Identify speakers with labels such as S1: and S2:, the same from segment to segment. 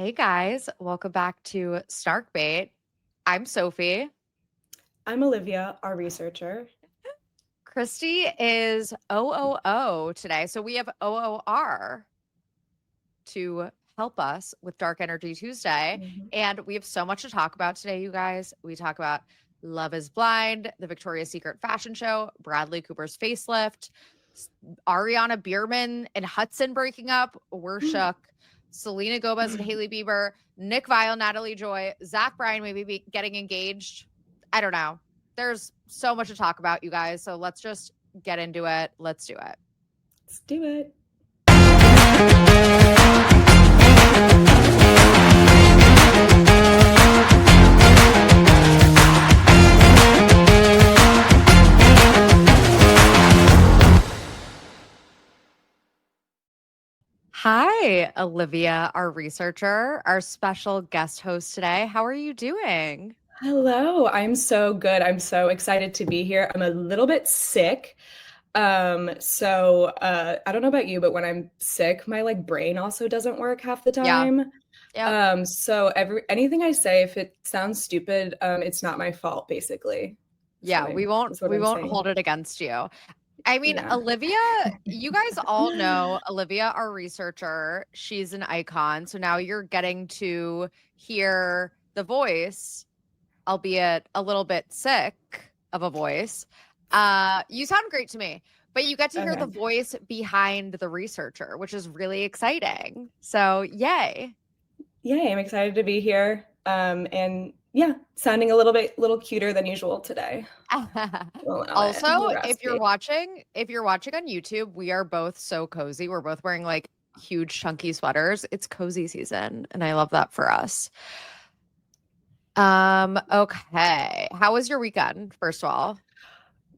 S1: Hey guys, welcome back to Snarkbait. I'm Sophie.
S2: I'm Olivia, our researcher.
S1: Christy is OOO today. So we have OOR to help us with Dark Energy Tuesday.
S2: Mhm.
S1: And we have so much to talk about today, you guys. We talk about Love is Blind, the Victoria's Secret fashion show, Bradley Cooper's facelift, Arianna Biermann and Hudson breaking up. We're shook. Selena Gomez and Hailey Bieber, Nick Viall, Natalie Joy, Zach Bryan maybe be getting engaged. I don't know. There's so much to talk about, you guys. So let's just get into it. Let's do it.
S2: Let's do it.
S1: Hi, Olivia, our researcher, our special guest host today. How are you doing?
S2: Hello, I'm so good. I'm so excited to be here. I'm a little bit sick. I don't know about you, but when I'm sick, my brain also doesn't work half the
S1: Yeah.
S2: time.
S1: Yep.
S2: Anything I say, if it sounds stupid, it's not my fault, basically.
S1: Yeah, we won't
S2: Is what
S1: we
S2: I'm
S1: won't
S2: saying.
S1: hold it against you. I mean,
S2: Yeah.
S1: Olivia, you guys all know Olivia, our researcher. She's an icon. So now you're getting to hear the voice, albeit a little bit sick of a voice. You sound great to me, but you get to hear the
S2: Okay.
S1: voice behind the researcher, which is really exciting. So, yay.
S2: Yay, I'm excited to be here. And yeah, sounding a little cuter than usual today. We'll allow it. A
S1: Also,
S2: little raspy.
S1: if you're watching on YouTube, we are both so cozy. We're both wearing like huge chunky sweaters. It's cozy season, and I love that for us. Okay. How was your weekend, first of all?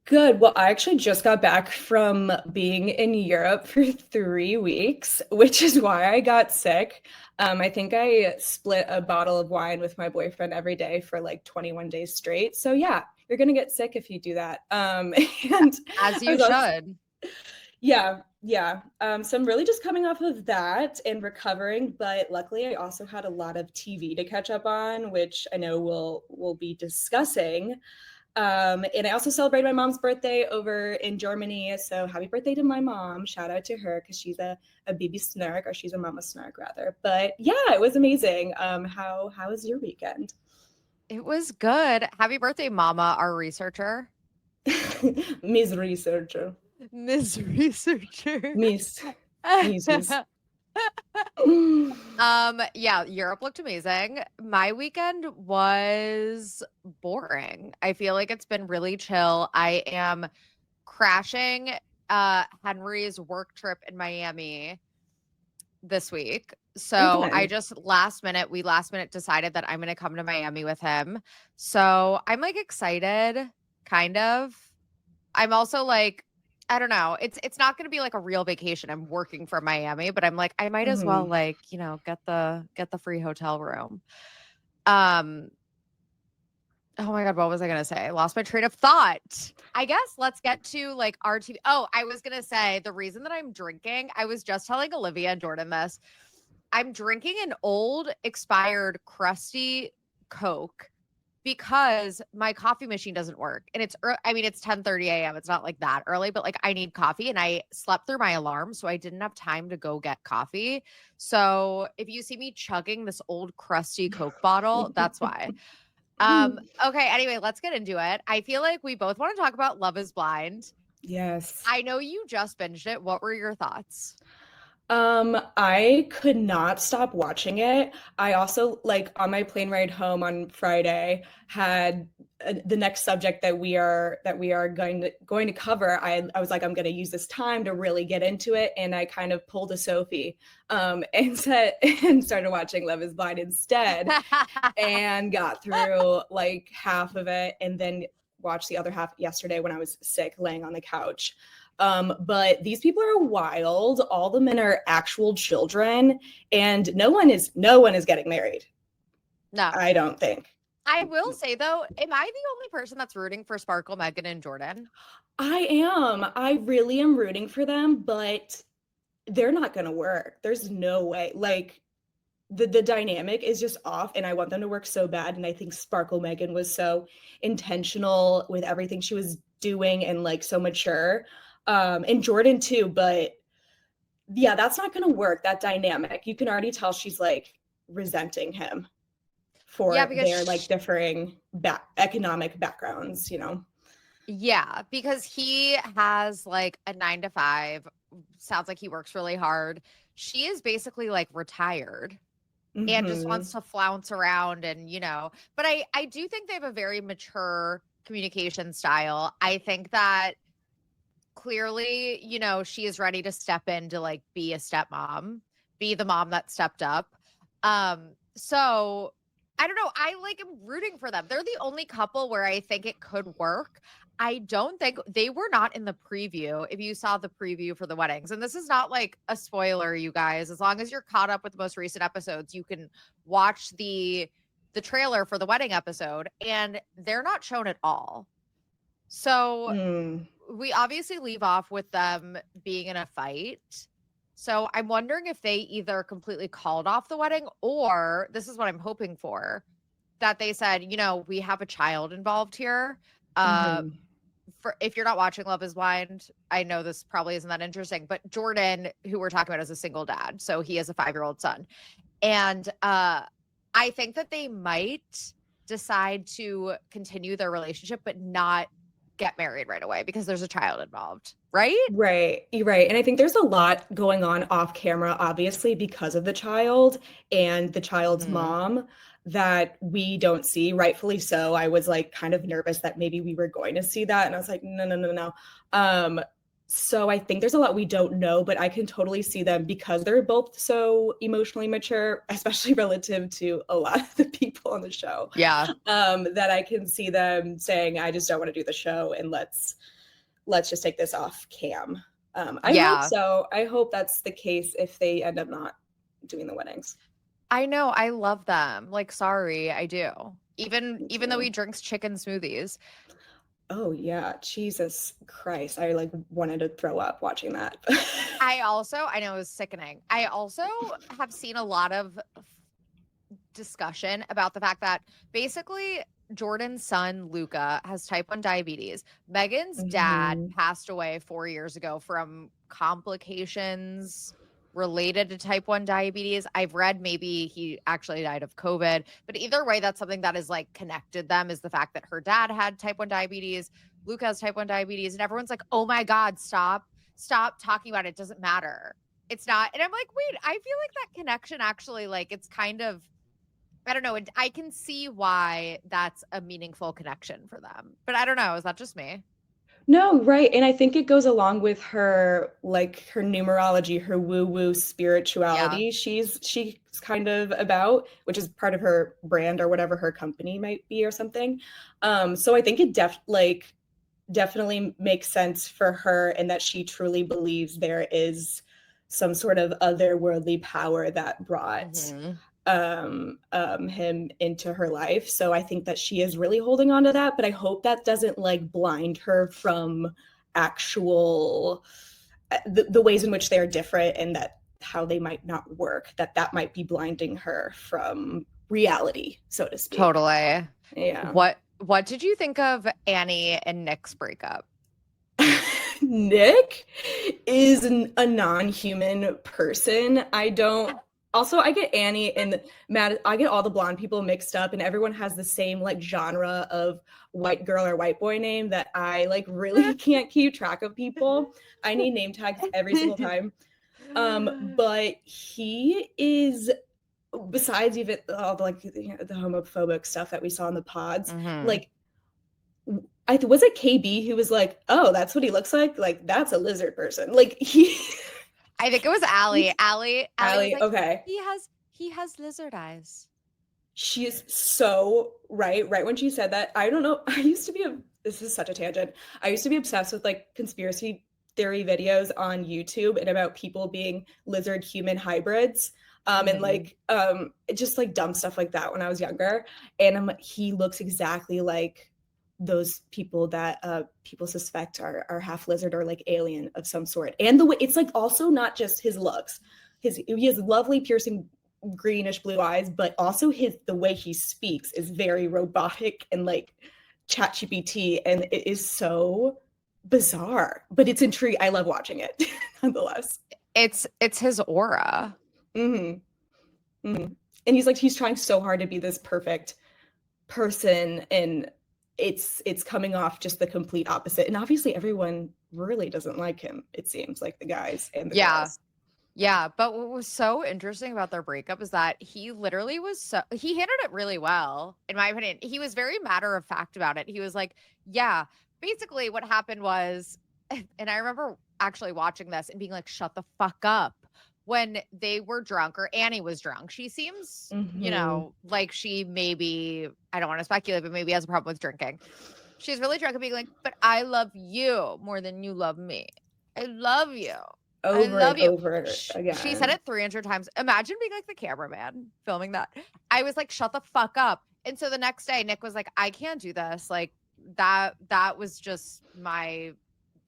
S2: Good. Well, I actually just got back from being in Europe for 3 weeks, which is why I got sick. I think I split a bottle of wine with my boyfriend every day for like 21 days straight. So yeah, you're gonna get sick if you do that. And
S1: As
S2: I
S1: you
S2: was also,
S1: should.
S2: yeah. So I'm really just coming off of that and recovering, but luckily I also had a lot of TV to catch up on, which I know we'll be discussing. And I also celebrated my mom's birthday over in Germany. So happy birthday to my mom. Shout out to her because she's a baby snark, or she's a mama snark rather. But yeah, it was amazing. How was your weekend?
S1: It was good. Happy birthday, Mama, our researcher.
S2: Miss Researcher.
S1: Miss Researcher.
S2: Miss. Miss.
S1: Yeah, Europe looked amazing. My weekend was boring. I feel like it's been really chill. I am crashing Henry's work trip in Miami this week.
S2: Oh,
S1: So I
S2: fun.
S1: just last minute decided that I'm going to come to Miami with him. So I'm like excited, kind of. I'm also like, I don't know. It's not going to be like a real vacation. I'm working from Miami, but I'm like I might as well
S2: Mhm.
S1: like, get the free hotel room. Um oh my god, what was I going to say? I lost my train of thought. I guess let's get to like our TV. Oh, I was going to say the reason that I'm drinking, I was just telling Olivia and Jordan this. I'm drinking an old expired crusty Coke because my coffee machine doesn't work and I mean it's 10:30 a.m. It's not like that early, but like I need coffee and I slept through my alarm so I didn't have time to go get coffee. So if you see me chugging this old crusty Coke bottle, that's why. Okay, anyway, let's get into it. I feel like we both want to talk about Love is Blind.
S2: Yes.
S1: I know you just binged it. What were your thoughts?
S2: I could not stop watching it. I also, like, on my plane ride home on Friday, had the next subject that we are going to cover. I was like, I'm going to use this time to really get into it, and I kind of pulled a Sophie, and said and started watching Love Is Blind instead, and got through like half of it, and then watched the other half yesterday when I was sick, laying on the couch. But these people are wild. All the men are actual children, and no one is getting married.
S1: No.
S2: I don't think.
S1: I will say though, am I the only person that's rooting for Sparkle, Megan, and Jordan?
S2: I am. I really am rooting for them, but they're not going to work. There's no way. Like, the dynamic is just off, and I want them to work so bad. And I think Sparkle Megan was so intentional with everything she was doing and like so mature. And Jordan too, but yeah, that's not gonna work, that dynamic. You can already tell she's like resenting him
S1: Yeah,
S2: for
S1: because
S2: their like differing economic backgrounds, you know?
S1: yeah, because he has like a 9 to 5. Sounds like he works really hard. She is basically like retired and just
S2: Mm-hmm.
S1: wants to flounce around and, but I do think they have a very mature communication style. I think that clearly, she is ready to step in to like be a stepmom, be the mom that stepped up. So I don't know. I like am rooting for them. They're the only couple where I think it could work. I don't think they were not in the preview. If you saw the preview for the weddings, and this is not like a spoiler, you guys, as long as you're caught up with the most recent episodes, you can watch the trailer for the wedding episode, and they're not shown at all. So we obviously leave off with them being in a fight. So I'm wondering if they either completely called off the wedding, or this is what I'm hoping for, that they said, we have a child involved here. For if you're not watching Love is Blind, I know this probably isn't that interesting, but Jordan, who we're talking about, is a single dad. So he has a 5-year-old son. And I think that they might decide to continue their relationship, but not get married right away because there's a child involved, right?
S2: Right. You're right. And I think there's a lot going on off camera, obviously, because of the child and the child's mom that we don't see, rightfully so. I was like kind of nervous that maybe we were going to see that. And I was like, no. So I think there's a lot we don't know, but I can totally see them because they're both so emotionally mature, especially relative to a lot of the people on the show.
S1: Yeah.
S2: That I can see them saying, I just don't want to do the show, and let's just take this off cam. I hope so. I hope that's the case if they end up not doing the weddings.
S1: I know. I love them. Like, sorry, I do. Even though he drinks chicken smoothies.
S2: Oh yeah, Jesus Christ. I like wanted to throw up watching that.
S1: I know it was sickening. I also have seen a lot of discussion about the fact that basically Jordan's son, Luca, has type 1 diabetes. Megan's dad passed away 4 years ago from complications related to type 1 diabetes. I've read maybe he actually died of COVID, but either way, that's something that is like connected them, is the fact that her dad had type 1 diabetes, Luca has type 1 diabetes, and everyone's like, oh my God, stop talking about it. It doesn't matter. It's not. And I'm like, wait, I feel like that connection actually, like, it's kind of, I don't know. I can see why that's a meaningful connection for them. But I don't know. Is that just me?
S2: No, right. And I think it goes along with her, like her numerology, her woo-woo spirituality. She's kind of about, which is part of her brand or whatever her company might be or something. So I think it definitely makes sense for her, and that she truly believes there is some sort of otherworldly power that brought him into her life. So I think that she is really holding on to that, but I hope that doesn't like blind her from actual the ways in which they're different, and that how they might not work, that might be blinding her from reality, so to speak.
S1: Totally.
S2: Yeah.
S1: What did you think of Annie and Nick's breakup?
S2: Nick is a non-human person. I get Annie and Matt, I get all the blonde people mixed up, and everyone has the same like genre of white girl or white boy name that I like really can't keep track of people. I need name tags every single time. But he is, besides even all the, like, the homophobic stuff that we saw in the pods, like, was it KB who was like, oh, that's what he looks like? Like, that's a lizard person. Like,
S1: I think it was Allie. Allie was like,
S2: okay.
S1: He has lizard eyes.
S2: She is so right. Right when she said that, I don't know. This is such a tangent. I used to be obsessed with like conspiracy theory videos on YouTube and about people being lizard human hybrids. And like just like dumb stuff like that when I was younger. And he looks exactly like those people that people suspect are half lizard or like alien of some sort. And the way it's like also not just his looks. He has lovely piercing greenish blue eyes, but also the way he speaks is very robotic and like ChatGPT, and it is so bizarre, but it's intriguing. I love watching it nonetheless.
S1: It's his aura.
S2: Mm-hmm. Mm-hmm. And he's trying so hard to be this perfect person, and it's coming off just the complete opposite. And obviously everyone really doesn't like him, it seems like, the guys and the girls.
S1: Yeah, but what was so interesting about their breakup is that he literally he handled it really well, in my opinion. He was very matter of fact about it. He was like, yeah, basically what happened was, and I remember actually watching this and being like, shut the fuck up. When they were drunk, or Annie was drunk, she seems, you know, like she maybe, I don't want to speculate, but maybe has a problem with drinking. She's really drunk and being like, but I love you more than you love me. I love you.
S2: Over
S1: I love
S2: and
S1: you.
S2: over again.
S1: She said it 300 times. Imagine being like the cameraman filming that. I was like, shut the fuck up. And so the next day, Nick was like, I can't do this. Like that was just my,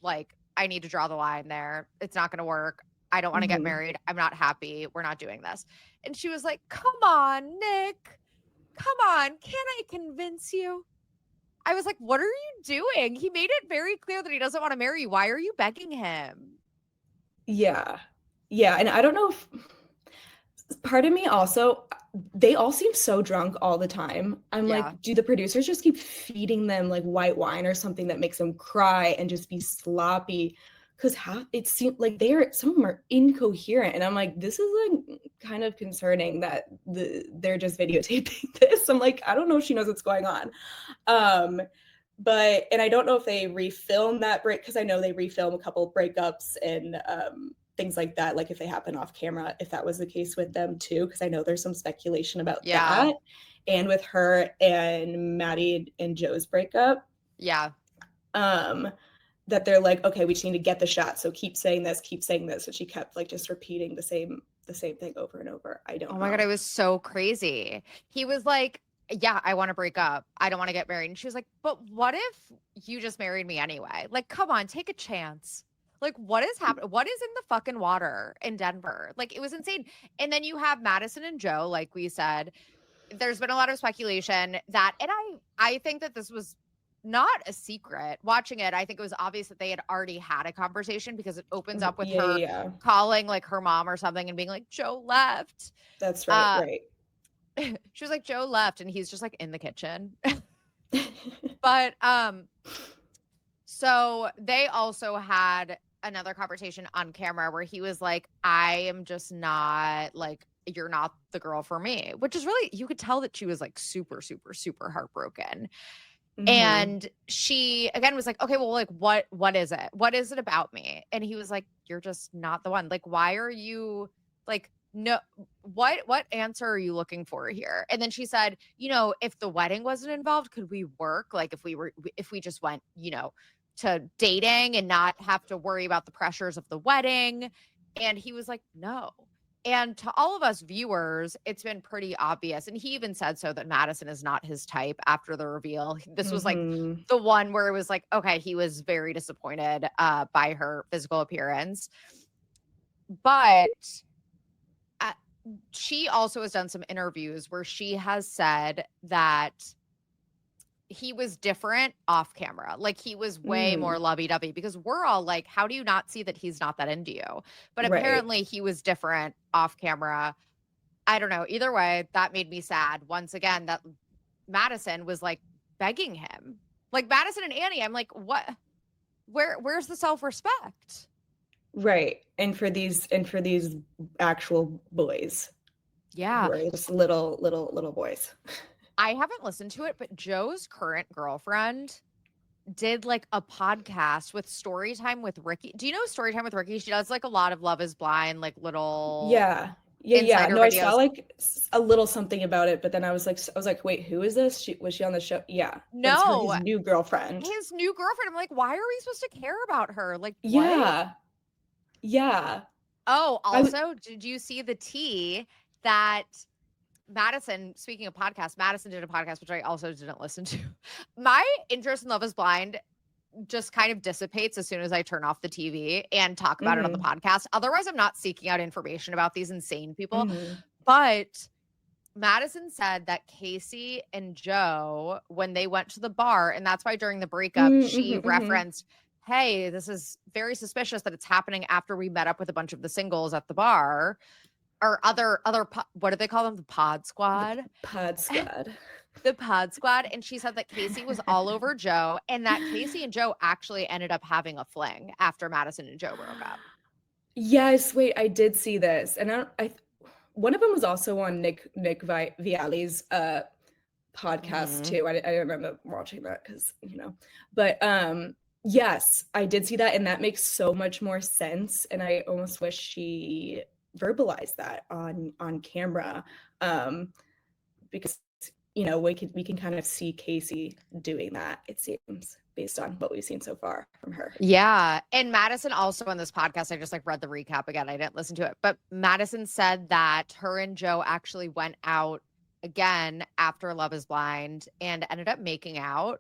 S1: like, I need to draw the line there. It's not going to work. I don't want to get married. I'm not happy. We're not doing this. And she was like, come on, Nick. Come on. Can I convince you? I was like, what are you doing? He made it very clear that he doesn't want to marry you. Why are you begging him?
S2: Yeah. And I don't know if part of me also, they all seem so drunk all the time. I'm like, do the producers just keep feeding them like white wine or something that makes them cry and just be sloppy? Because it seemed like some of them are incoherent, and I'm like, this is like kind of concerning that they're just videotaping this. I'm like, I don't know if she knows what's going on. But I don't know if they refilm that break, because I know they refilm a couple of breakups and things like that, like if they happen off camera, if that was the case with them too, because I know there's some speculation about that, and with her and Maddie and Joe's breakup. That they're like, okay, we just need to get the shot, so keep saying this, and she kept like just repeating the same thing over and over. I don't know.
S1: Oh my God, it was so crazy. He was like, yeah, I want to break up. I don't want to get married. And she was like, but what if you just married me anyway? Like, come on, take a chance. Like, what is happening? What is in the fucking water in Denver? Like, it was insane. And then you have Madison and Joe, like we said. There's been a lot of speculation that, and I think that this was not a secret. Watching it, I think it was obvious that they had already had a conversation, because it opens up with her calling like her mom or something and being like, Joe left.
S2: That's right.
S1: She was like, Joe left, and he's just like in the kitchen. But so they also had another conversation on camera where he was like, I am just not, like, you're not the girl for me, which is really, you could tell that she was like super, super, super heartbroken. And she again was like, okay, well, like, what is it? What is it about me? And he was like, you're just not the one. Like, why are you like, no, what answer are you looking for here? And then she said, you know, if the wedding wasn't involved, could we work? Like, if we just went, you know, to dating and not have to worry about the pressures of the wedding. And he was like, no. And to all of us viewers, it's been pretty obvious. And he even said so, that Madison is not his type after the reveal. This was like the one where it was like, okay, he was very disappointed by her physical appearance. But she also has done some interviews where she has said that he was different off camera. Like, he was way more lovey-dovey, because we're all like, how do you not see that he's not that into you? But apparently he was different off camera. I don't know. Either way, that made me sad. Once again, that Madison was like begging him. Like, Madison and Annie, I'm like, what? Where's the self-respect?
S2: Right. And for these actual boys.
S1: Yeah.
S2: Who are just little boys.
S1: I haven't listened to it, but Joe's current girlfriend did like a podcast with Storytime with Ricky. Do you know Storytime with Ricky? She does like a lot of Love is Blind, like little
S2: Yeah. No,
S1: videos.
S2: I saw like a little something about it, but then I was like, wait, who is this? Was she on the show? Yeah.
S1: No,
S2: his new girlfriend.
S1: His new girlfriend. I'm like, why are we supposed to care about her? Like,
S2: yeah.
S1: What?
S2: Yeah.
S1: Oh, also, did you see the tea that Madison, speaking of podcasts, Madison did a podcast, which I also didn't listen to. My interest in Love is Blind just kind of dissipates as soon as I turn off the TV and talk about it on the podcast. Otherwise, I'm not seeking out information about these insane people. But Madison said that Casey and Joe, when they went to the bar, and that's why during the breakup, she referenced, hey, this is very suspicious that it's happening after we met up with a bunch of the singles at the bar. Or other, what do they call them? The pod squad?
S2: The pod squad.
S1: The pod squad. And she said that Casey was all over Joe, and that Casey and Joe actually ended up having a fling after Madison and Joe broke up.
S2: Yes, wait, I did see this. And one of them was also on Nick Vialli's podcast too. I remember watching that because, but yes, I did see that, and that makes so much more sense. And I almost wish she verbalized that on camera, because we can kind of see Casey doing that, it seems, based on what we've seen so far from her.
S1: Yeah. And Madison also on this podcast, I just read the recap again. I didn't listen to it, but Madison said that her and Joe actually went out again after Love is Blind and ended up making out.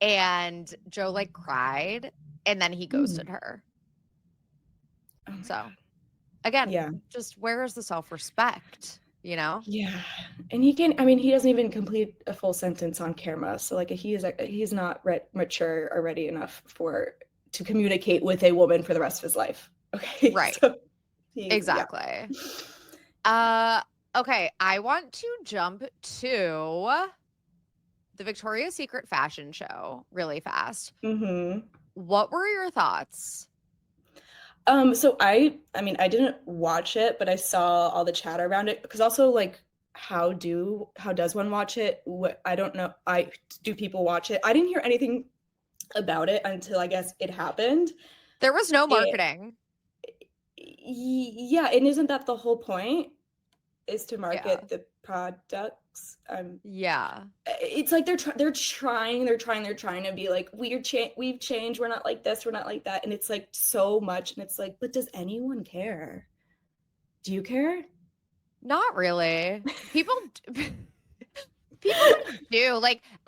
S1: And Joe cried, and then he ghosted her.
S2: Oh
S1: so
S2: God.
S1: again, just where is the self-respect?
S2: Yeah. And he doesn't even complete a full sentence on camera. So he's not mature or ready enough to communicate with a woman for the rest of his life. Okay.
S1: Right.
S2: So
S1: exactly. Yeah. Okay. I want to jump to the Victoria's Secret fashion show really fast. What were your thoughts?
S2: So I didn't watch it, but I saw all the chatter around it, because also how does one watch it? I don't know. Do people watch it? I didn't hear anything about it until I guess it happened.
S1: There was no marketing.
S2: Yeah, and isn't that the whole point? Is to market the products?
S1: Yeah.
S2: It's they're trying to be we've changed, we're not like this, we're not like that, and it's so much, and it's but does anyone care? Do you care?
S1: Not really. People do.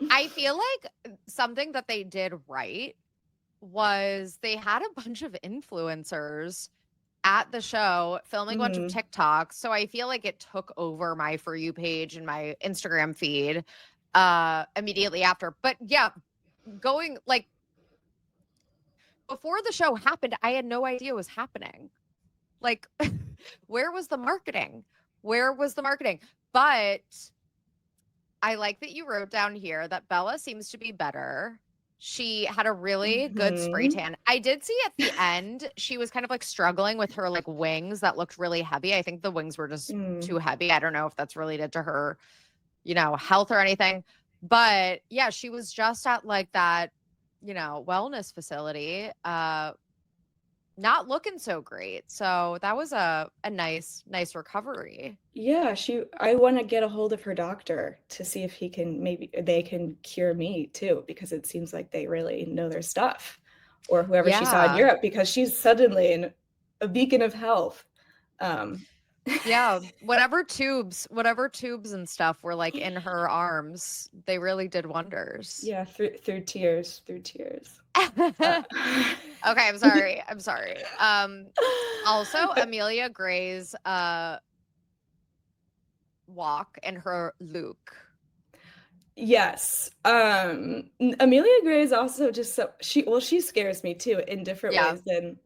S1: I feel something that they did right was they had a bunch of influencers at the show filming a bunch of TikToks. So I feel it took over my For You page and my Instagram feed immediately after. But yeah, going before the show happened, I had no idea what was happening. Where was the marketing? But I like that you wrote down here that Bella seems to be better. She had a really good spray tan. I did see at the end, she was kind of struggling with her wings that looked really heavy. I think the wings were just too heavy. I don't know if that's related to her, health or anything. But yeah, she was just at that, wellness facility, not looking so great. So that was a nice recovery.
S2: Yeah, I want to get a hold of her doctor to see if they can cure me too, because it seems like they really know their stuff, or whoever she saw in Europe, because she's suddenly a beacon of health.
S1: Yeah, whatever tubes and stuff were in her arms, they really did wonders.
S2: Yeah, through tears.
S1: Okay, I'm sorry. Also, Amelia Gray's walk and her look.
S2: Yes. Amelia Gray is also just she scares me too in different ways than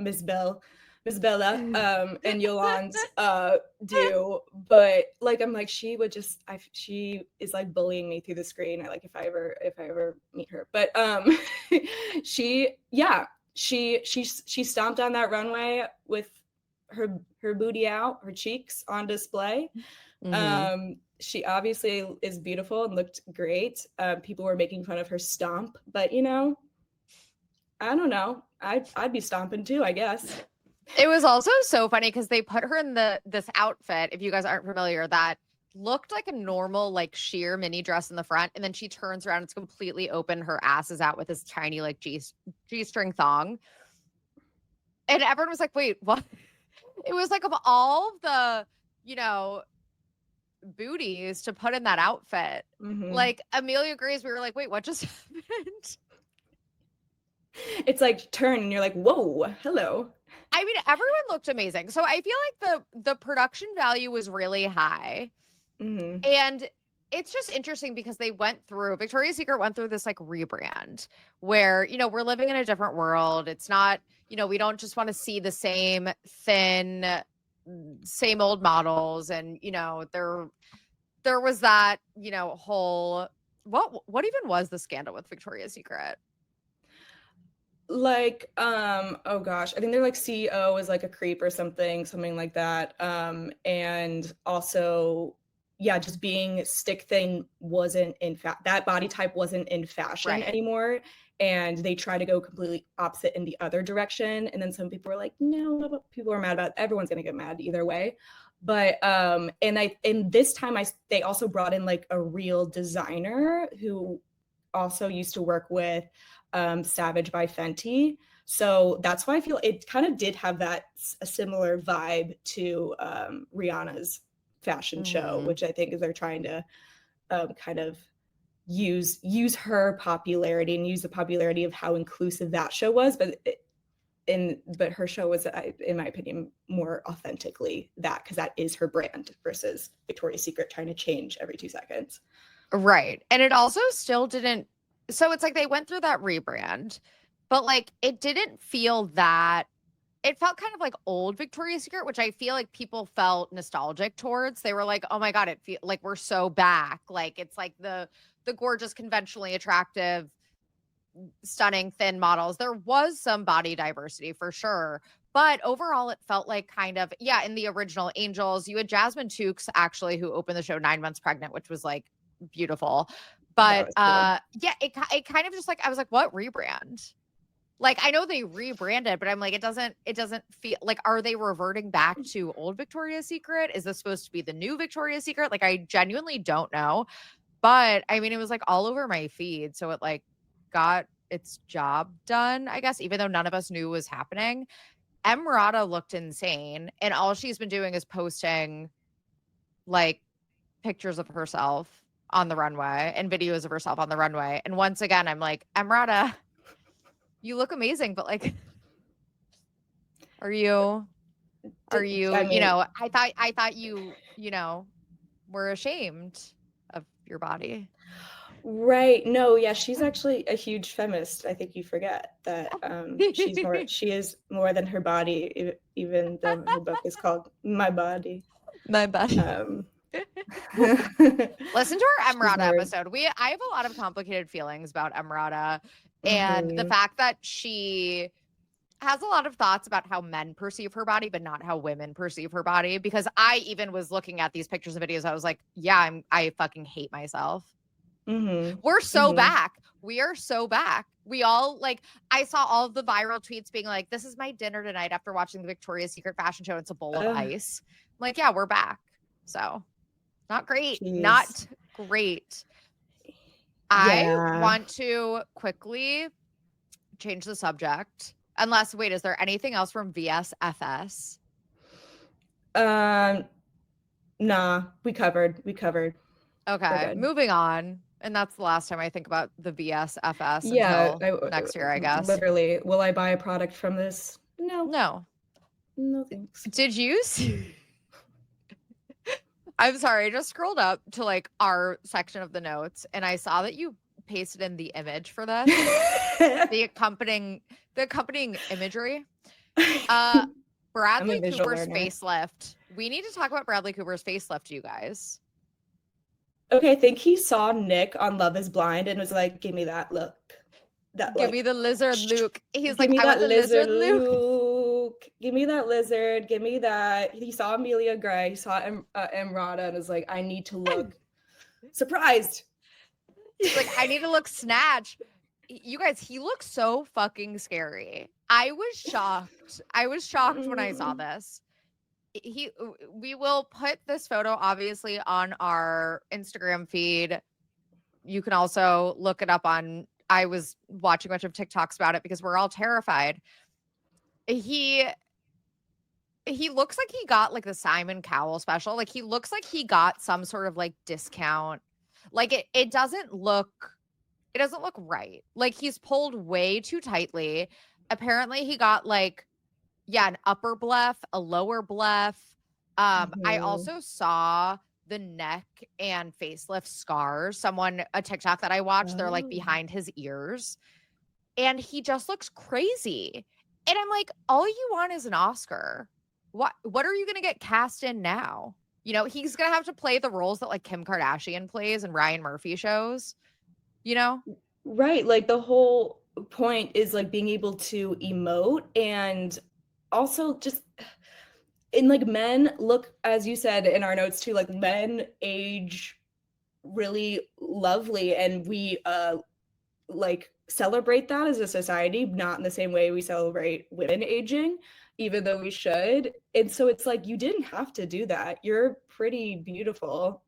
S2: Miss Bella and Yolande do, but I'm she is bullying me through the screen. If I ever meet her, but she stomped on that runway with her booty out, her cheeks on display. She obviously is beautiful and looked great. People were making fun of her stomp, but I don't know. I'd be stomping too, I guess.
S1: It was also so funny because they put her in this outfit, if you guys aren't familiar, that looked like a normal sheer mini dress in the front, and then she turns around, it's completely open, her ass is out with this tiny G-string thong. And everyone was like, wait, what? It was of all the, booties to put in that outfit. Amelia Gray's, we were like, wait, what just happened?
S2: It's turn and you're like, whoa, hello.
S1: I mean, everyone looked amazing. So I feel like the production value was really high.
S2: Mm-hmm.
S1: And it's just interesting because Victoria's Secret went through this like rebrand where, we're living in a different world. It's not, we don't just want to see the same thin, same old models. And, there was that, whole, what even was the scandal with Victoria's Secret?
S2: Like, oh gosh, I think their like CEO is like a creep or something like that. And also, yeah, just being stick thin wasn't that body type wasn't in fashion
S1: Right.
S2: anymore. And they try to go completely opposite in the other direction. And then some people were like, no, people are mad about it. Everyone's gonna get mad either way. But and this time they also brought in like a real designer who also used to work with Savage by Fenty. So that's why I feel it kind of did have a similar vibe to Rihanna's fashion show, which I think is they're trying to kind of use her popularity and use the popularity of how inclusive that show was, but her show was, in my opinion, more authentically that, because that is her brand versus Victoria's Secret trying to change every 2 seconds.
S1: Right. And it also still didn't. So it's like they went through that rebrand, but like it didn't feel that. It felt kind of like old Victoria's Secret, which I feel like people felt nostalgic towards. They were like, "Oh my god, it feel like we're so back." Like it's like the gorgeous, conventionally attractive, stunning, thin models. There was some body diversity for sure, but overall, it felt like kind of, yeah. In the original Angels, you had Jasmine Tookes actually, who opened the show 9 months pregnant, which was like beautiful. But
S2: Cool.
S1: yeah, it kind of just like I was like, what rebrand? Like I know they rebranded, but I'm like, it doesn't feel like, are they reverting back to old Victoria's Secret? Is this supposed to be the new Victoria's Secret? Like I genuinely don't know. But I mean, it was like all over my feed, so it like got its job done, I guess, even though none of us knew it was happening. Emrata looked insane, and all she's been doing is posting like pictures of herself on the runway and videos of herself on the runway. And once again, I'm like, Emrata, you look amazing, but like, are you, I mean, I thought you, were ashamed of your body.
S2: Right. No, yeah, she's actually a huge feminist. I think you forget that she is more than her body, even though her book is called My Body.
S1: My body. Listen to our Emrata episode. I have a lot of complicated feelings about Emrata, and the fact that she has a lot of thoughts about how men perceive her body, but not how women perceive her body. Because I even was looking at these pictures and videos. I was like, yeah, I fucking hate myself. We're so back. We are so back. We all like, I saw all of the viral tweets being like, this is my dinner tonight after watching the Victoria's Secret fashion show. It's a bowl of ice. I'm like, yeah, we're back. So not great. Jeez. Not great. I want to quickly change the subject. Unless, wait, is there anything else from VSFS?
S2: Nah, we covered.
S1: Okay, moving on. And that's the last time I think about the VSFS until next year, I guess.
S2: Literally. Will I buy a product from this? No. No thanks.
S1: Did you see? I'm sorry, I just scrolled up to like our section of the notes and I saw that you pasted in the image for this. the accompanying imagery. Bradley Cooper's facelift. We need to talk about Bradley Cooper's facelift, you guys.
S2: Okay, I think he saw Nick on Love is Blind and was like, give me that look.
S1: Give me the lizard look. He's like, I want the lizard look.
S2: Give me that lizard. Give me that. He saw Amelia Gray. He saw Emrata and was like, I need to look surprised.
S1: He's like, I need to look snatched. You guys, he looks so fucking scary. I was shocked when I saw this. We will put this photo obviously on our Instagram feed. You can also look it up on, I was watching a bunch of TikToks about it because we're all terrified. He looks like he got like the Simon Cowell special. Like he looks like he got some sort of like discount. Like it doesn't look right. Like he's pulled way too tightly. Apparently he got like yeah, an upper bleph, a lower bleph. I
S2: Mhm.
S1: also saw the neck and facelift scars. A TikTok that I watched, they're like
S2: Oh.
S1: behind his ears, and he just looks crazy. And I'm like, all you want is an Oscar. What are you gonna get cast in now? You know, he's gonna have to play the roles that like Kim Kardashian plays and Ryan Murphy shows, you know?
S2: Right, like the whole point is like being able to emote and also just and like men look, as you said in our notes too, like men age really lovely and we like celebrate that as a society, not in the same way we celebrate women aging, even though we should. And so it's like you didn't have to do that. You're pretty beautiful,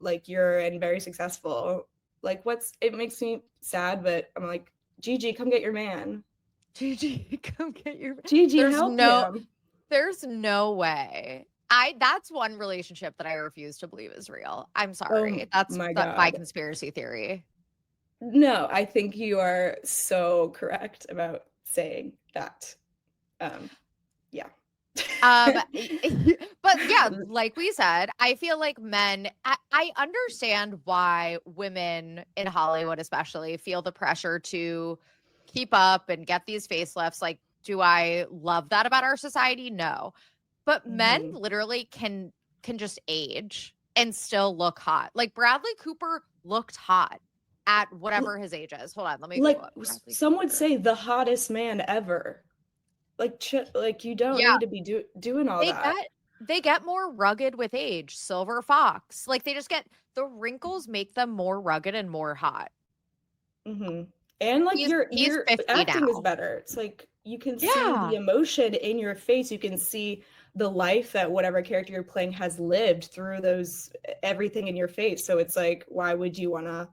S2: like you're and very successful. Like it makes me sad, but I'm like, Gigi, come get your man.
S1: Gigi, come get your
S2: Gigi,
S1: there's
S2: help
S1: no
S2: him.
S1: there's no way. That's one relationship that I refuse to believe is real. I'm
S2: Oh
S1: sorry. That's
S2: my
S1: my
S2: God.
S1: conspiracy theory.
S2: No, I think you are so correct about saying that. Yeah.
S1: Um, but yeah, like we said, I feel like I understand why women in Hollywood, especially, feel the pressure to keep up and get these facelifts. Like, do I love that about our society? No. But men
S2: Mhm.
S1: literally can just age and still look hot. Like Bradley Cooper looked hot at whatever his age is. Hold on, let me
S2: Like
S1: Google it. Bradley
S2: some would
S1: Cooper.
S2: say the hottest man ever. Like like you don't
S1: Yeah,
S2: need to be doing all
S1: they
S2: that.
S1: get they get more rugged with age. Silver fox. Like they just get the wrinkles make them more rugged and more hot.
S2: Hmm. And like
S1: He's
S2: your
S1: 50
S2: acting is
S1: now.
S2: better. It's like you can see the
S1: Yeah.
S2: emotion in your face. You can see the life that whatever character you're playing has lived through those everything in your face. So it's like, why would you want to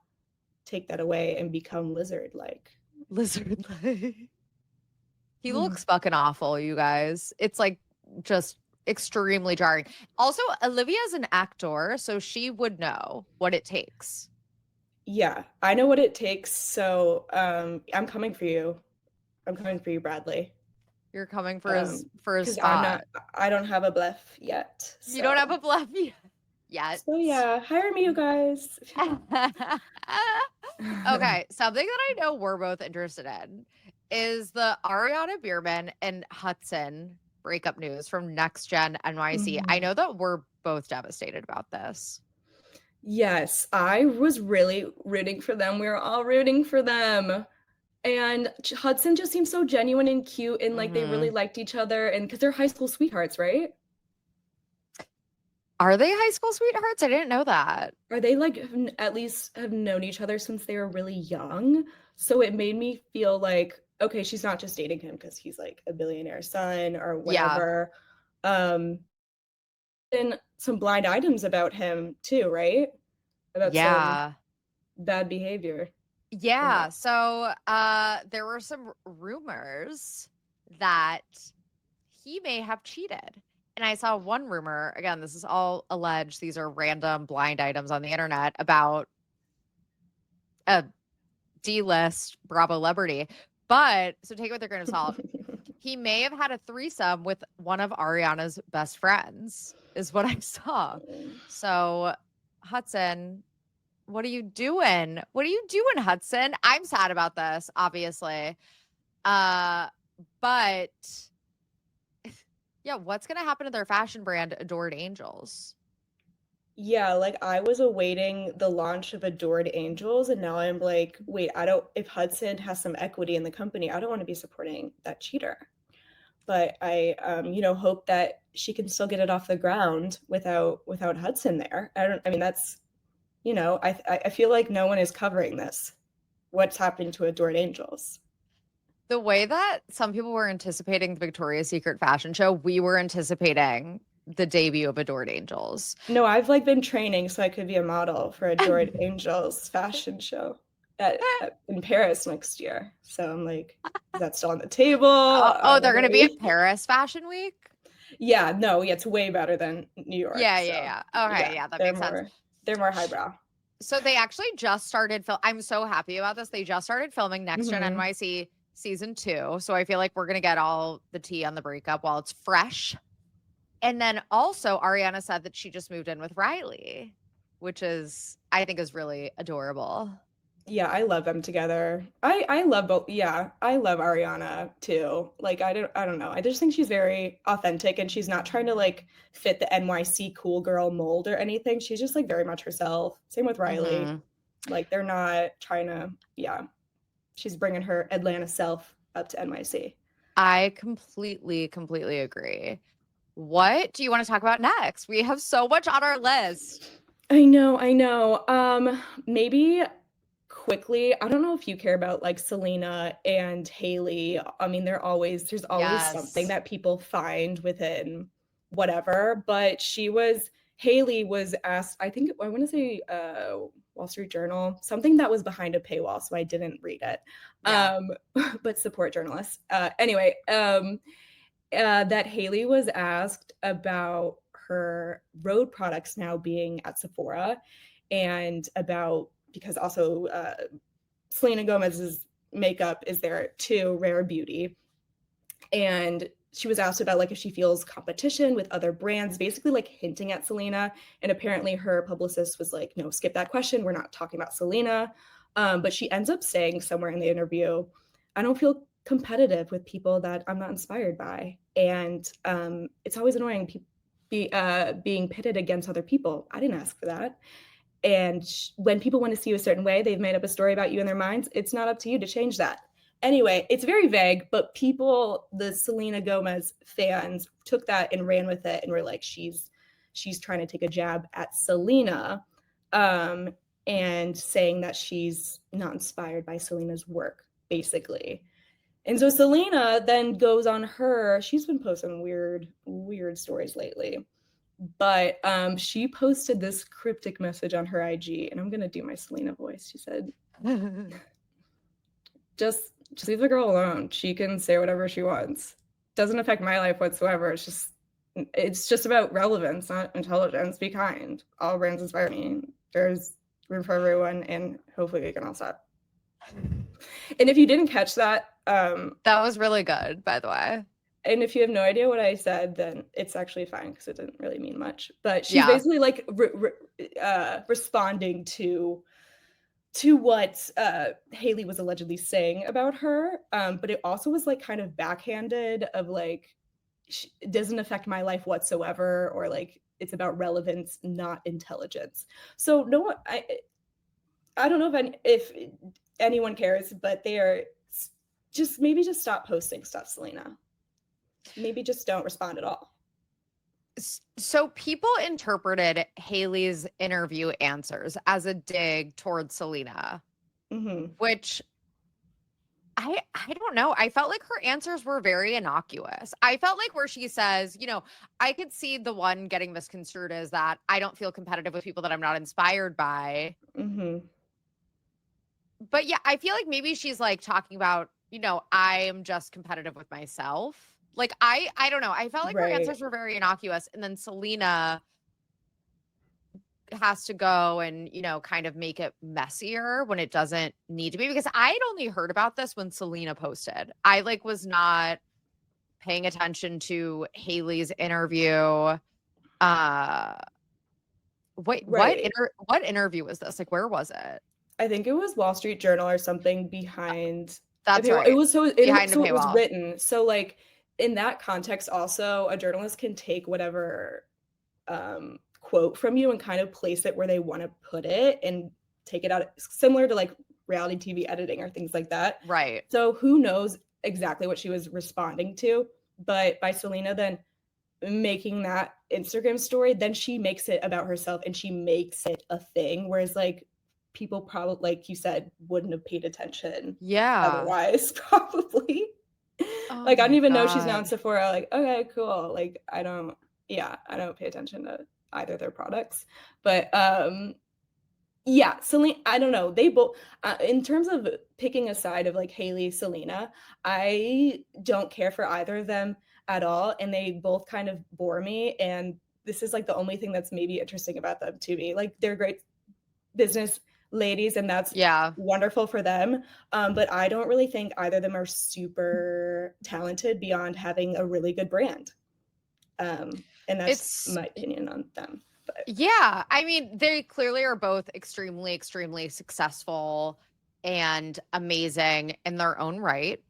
S2: take that away and become lizard like?
S1: Lizard like. He looks fucking awful, you guys. It's like just extremely jarring. Also, Olivia is an actor, so she would know what it takes.
S2: Yeah, I know what it takes. So I'm coming for you. I'm coming for you, Bradley.
S1: You're coming for his
S2: Because I'm not,
S1: spot.
S2: I don't have a blef yet.
S1: You don't have
S2: So,
S1: a bluff yet.
S2: so yeah, hire me, you guys.
S1: Okay, something that I know we're both interested in is the Ariana Biermann and Hudson breakup news from Next Gen NYC. I
S2: Mhm.
S1: know that we're both devastated about this.
S2: Yes, I was really rooting for them. We were all rooting for them. And Hudson just seems so genuine and cute, and like they really
S1: Hmm.
S2: liked each other, and because they're high school sweethearts, right?
S1: Are they high school sweethearts? I didn't know that.
S2: Are they like at least have known each other since they were really young? So it made me feel like, okay, she's not just dating him because he's like a billionaire son or
S1: Yeah.
S2: whatever. Um, and some blind items about him too, right? About some
S1: Yeah.
S2: bad behavior in
S1: Yeah.
S2: that.
S1: So there were some rumors that he may have cheated. And I saw one rumor, again, this is all alleged, these are random blind items on the internet about a D-list Bravo celebrity. But so take it with a grain of salt. He may have had a threesome with one of Ariana's best friends, is what I saw. So Hudson, what are you doing? What are you doing, Hudson? I'm sad about this, obviously. But yeah, what's gonna happen to their fashion brand, Adored Angels?
S2: Yeah, like I was awaiting the launch of Adored Angels, and now I'm like, wait, I don't, if Hudson has some equity in the company, I don't want to be supporting that cheater. But I, hope that she can still get it off the ground without Hudson there. I mean, that's, I feel like no one is covering this. What's happening to Adored Angels?
S1: The way that some people were anticipating the Victoria's Secret fashion show, we were anticipating the debut of Adored Angels.
S2: No, I've like been training so I could be a model for Adored Angels fashion show in Paris next year. So I'm like, is that still on the table?
S1: Oh, they're gonna be in
S2: Wait.
S1: Paris Fashion Week?
S2: Yeah, no, yeah, it's way better than New York.
S1: Yeah,
S2: So
S1: yeah, yeah. Okay,
S2: yeah,
S1: yeah, that makes sense.
S2: they're more highbrow.
S1: So they actually just started I'm so happy about this. They just started filming Next Gen
S2: Hmm.
S1: NYC season 2. So I feel like we're going to get all the tea on the breakup while it's fresh. And then also Arianna said that she just moved in with Riley, which is, I think, is really adorable.
S2: Yeah, I love them together. I love both. Yeah, I love Ariana too. Like I don't know. I just think she's very authentic and she's not trying to like fit the NYC cool girl mold or anything. She's just like very much herself. Same with Riley.
S1: Mm-hmm.
S2: Like they're not trying to, yeah. She's bringing her Atlanta self up to NYC.
S1: I completely agree. What do you want to talk about next? We have so much on our list.
S2: I know. Maybe quickly, I don't know if you care about like Selena and Hailey. I mean, there's always something
S1: Yes.
S2: that people find within whatever, but Hailey was asked, I think I want to say Wall Street Journal, something that was behind a paywall, so I didn't read it.
S1: Yeah.
S2: But support journalists. Anyway, that Hailey was asked about her road products now being at Sephora and about, because also Selena Gomez's makeup is there too, Rare Beauty. And she was asked about like if she feels competition with other brands, basically like hinting at Selena. And apparently her publicist was like, no, skip that question. We're not talking about Selena. But she ends up saying somewhere in the interview, I don't feel competitive with people that I'm not inspired by. And it's always annoying being pitted against other people. I didn't ask for that. And when people want to see you a certain way, they've made up a story about you in their minds. It's not up to you to change that. Anyway, it's very vague, but people, the Selena Gomez fans, took that and ran with it and were like, she's trying to take a jab at Selena, and saying that she's not inspired by Selena's work, basically. And so Selena then goes on she's been posting weird stories lately. But she posted this cryptic message on her IG, and I'm gonna do my Selena voice. She said, just leave the girl alone. She can say whatever she wants. Doesn't affect my life whatsoever. It's just about relevance, not intelligence. Be kind. All brands inspire me. There's room for everyone, and hopefully we can all stop. And if you didn't catch that,
S1: that was really good, by the way.
S2: And if you have no idea what I said, then it's actually fine because it didn't really mean much. But she's basically like responding to what Hailey was allegedly saying about her. But it also was like kind of backhanded of like, it doesn't affect my life whatsoever, or like it's about relevance, not intelligence. So no one, I don't know if anyone cares, but they are maybe just stop posting stuff, Selena. Maybe just don't respond at all.
S1: So people interpreted Hailey's interview answers as a dig towards Selena, which I don't know. I felt like her answers were very innocuous. I felt like where she says, I could see the one getting misconstrued as that I don't feel competitive with people that I'm not inspired by. But yeah, I feel like maybe she's like talking about, I am just competitive with myself. Like, I don't know. I felt like her answers were very innocuous. And then Selena has to go and, kind of make it messier when it doesn't need to be. Because I had only heard about this when Selena posted. I was not paying attention to Hailey's interview. What interview was this? Like, where was it?
S2: I think it was Wall Street Journal or something behind.
S1: That's right.
S2: It was it was written. So like in that context, also a journalist can take whatever quote from you and kind of place it where they want to put it and take it out, similar to like reality TV editing or things like that.
S1: Right.
S2: So who knows exactly what she was responding to, but by Selena then making that Instagram story, then she makes it about herself and she makes it a thing. Whereas like people probably, like you said, wouldn't have paid attention.
S1: Yeah.
S2: Otherwise, probably. Like, I don't even know she's now in Sephora. Like, okay, cool. Like, I don't pay attention to either of their products. But yeah, Selena, I don't know. They both, in terms of picking a side of like Hailey, Selena, I don't care for either of them at all. And they both kind of bore me. And this is like the only thing that's maybe interesting about them to me. Like, they're great business ladies, and that's
S1: Yeah.
S2: wonderful for them. But I don't really think either of them are super talented beyond having a really good brand. And that's my opinion on them. But
S1: yeah, I mean, they clearly are both extremely, extremely successful and amazing in their own right.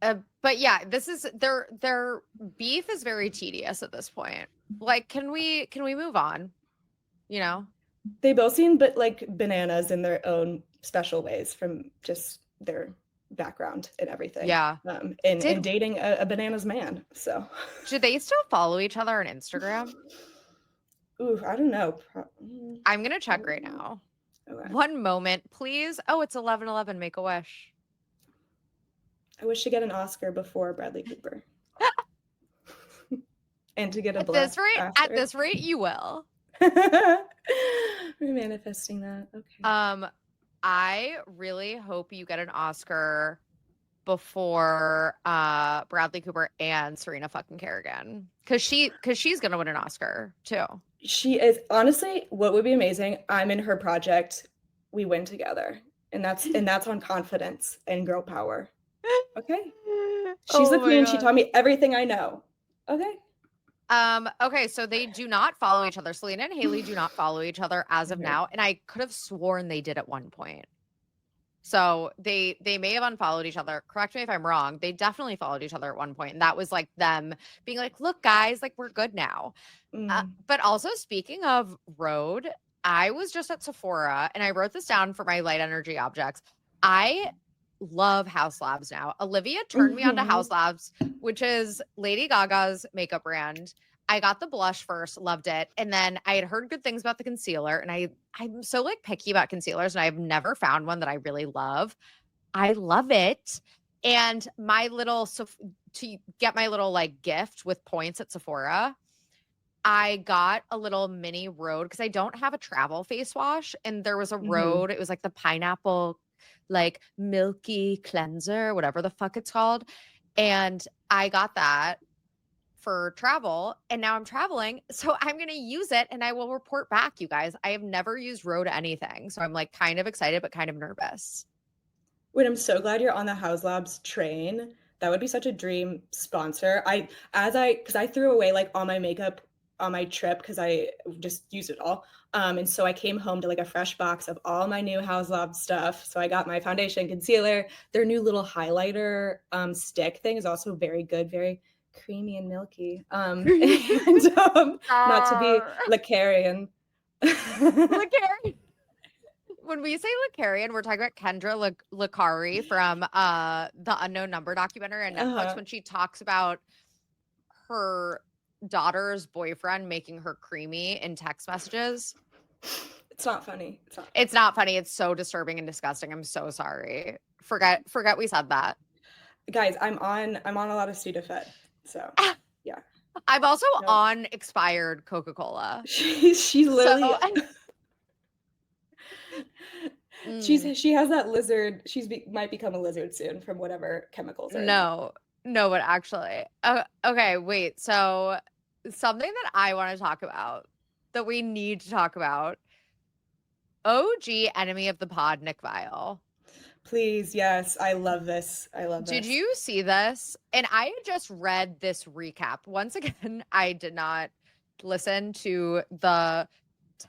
S1: But yeah, this is their beef is very tedious at this point. Like, can we move on? You know?
S2: they both seem but like bananas in their own special ways from just their background and everything.
S1: Yeah.
S2: And dating a bananas man. So
S1: Do they still follow each other on Instagram?
S2: ooh, I don't know.
S1: I'm gonna check right now.
S2: Okay.
S1: One moment, please. Oh, it's 11:11. Make a wish.
S2: I wish to get an Oscar before Bradley Cooper. And to get a
S1: At
S2: black
S1: this rate,
S2: after.
S1: at this rate, you will.
S2: We're manifesting that. Okay.
S1: I really hope you get an Oscar before Bradley Cooper and Serena fucking Kerrigan. Cause she's gonna win an Oscar too.
S2: She is honestly what would be amazing. I'm in her project. We win together. And that's on confidence and girl power. Okay. She's the queen. She taught me everything I know. Okay.
S1: Okay, so they do not follow each other. Selena and Hailey do not follow each other as of now, and I could have sworn they did at one point. So they may have unfollowed each other. Correct me if I'm wrong. They definitely followed each other at one point, and that was like them being like, "Look, guys, like we're good now." But also speaking of road, I was just at Sephora, and I wrote this down for my light energy objects. I love House Labs now. Olivia turned me on to House Labs, which is Lady Gaga's makeup brand. I got the blush first, loved it. And then I had heard good things about the concealer. And I'm so like picky about concealers, and I've never found one that I really love. I love it. And my little to get my little like gift with points at Sephora, I got a little mini Rhode because I don't have a travel face wash. And there was a Rhode. It was like the pineapple, like milky cleanser, whatever the fuck it's called. And I got that for travel. And now I'm traveling. So I'm going to use it and I will report back, you guys. I have never used Rhode anything. So I'm like kind of excited, but kind of nervous.
S2: Wait, I'm so glad you're on the House Labs train. That would be such a dream sponsor. Because I threw away like all my makeup on my trip because I just used it all. And so I came home to like a fresh box of all my new House Labs stuff. So I got my foundation, concealer, their new little highlighter stick thing is also very good, very creamy and milky. And not to be Lacarian.
S1: Lacarian. When we say Lacarian, we're talking about Kendra Lacari from the Unknown Number documentary on Netflix when she talks about her daughter's boyfriend making her creamy in text messages.
S2: It's not funny.
S1: It's not funny. It's so disturbing and disgusting. I'm so sorry. Forget we said that.
S2: Guys, I'm on a lot of Sudafed. So yeah.
S1: I'm also on expired Coca-Cola.
S2: She's literally she has that lizard. Might become a lizard soon from whatever chemicals are.
S1: No, but actually, okay, wait. So something that I want to talk about, that we need to talk about, OG enemy of the pod, Nick Viall.
S2: Please, yes, I love this.
S1: Did you see this? And I had just read this recap. Once again, I did not listen to the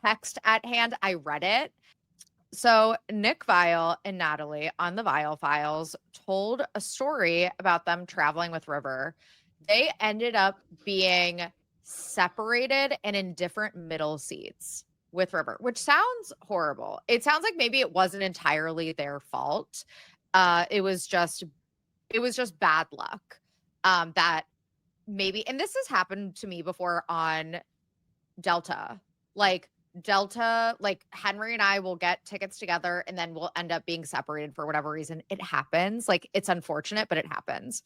S1: text at hand. I read it. So Nick Viall and Natalie on the Viall Files told a story about them traveling with River. They ended up being separated and in different middle seats with River, which sounds horrible. It sounds like maybe it wasn't entirely their fault. It was just bad luck. That maybe, and this has happened to me before on Delta. Like Delta, like Henry and I will get tickets together and then we'll end up being separated for whatever reason. It happens. Like it's unfortunate, but it happens.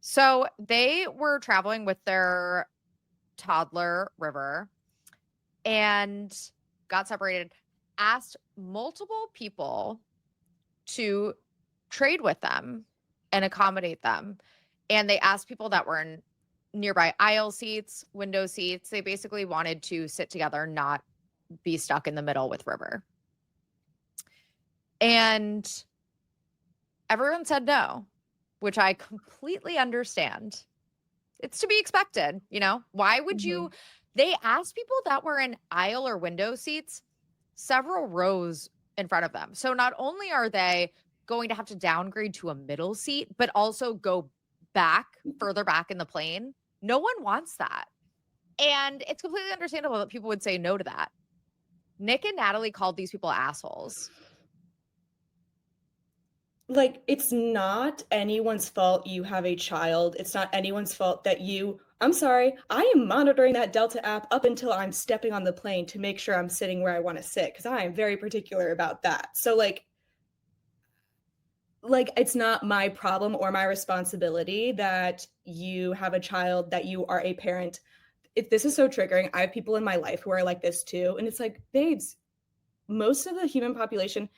S1: So they were traveling with their toddler River and got separated, asked multiple people to trade with them and accommodate them. And they asked people that were in nearby aisle seats, window seats. They basically wanted to sit together, not be stuck in the middle with River. And everyone said no, which I completely understand. It's to be expected, you know? Why would you? They asked people that were in aisle or window seats several rows in front of them. So not only are they going to have to downgrade to a middle seat, but also go back, further back in the plane. No one wants that. And it's completely understandable that people would say no to that. Nick and Natalie called these people assholes.
S2: Like, it's not anyone's fault you have a child. It's not anyone's fault that I'm sorry, I am monitoring that Delta app up until I'm stepping on the plane to make sure I'm sitting where I want to sit, because I am very particular about that. So like it's not my problem or my responsibility that you have a child, that you are a parent. If this is so triggering, I have people in my life who are like this too. And it's like, babes, most of the human population,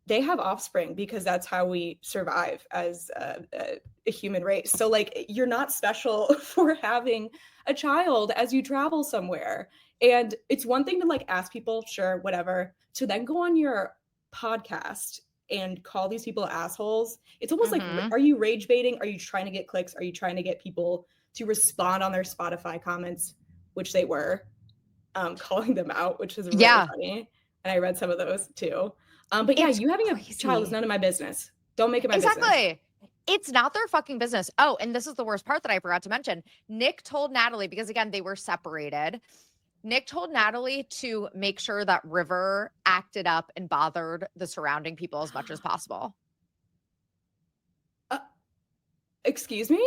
S2: they have offspring because that's how we survive as a human race. So like, you're not special for having a child as you travel somewhere. And it's one thing to like ask people, sure, whatever, to then go on your podcast and call these people assholes. It's almost like, are you rage baiting? Are you trying to get clicks? Are you trying to get people to respond on their Spotify comments, which they were, calling them out, which is really funny. And I read some of those too. But yeah, you having a child is none of my business. Don't make it my business.
S1: Exactly. It's not their fucking business. Oh, and this is the worst part that I forgot to mention. Nick told Natalie, because again, they were separated. Nick told Natalie to make sure that River acted up and bothered the surrounding people as much as possible.
S2: Excuse me?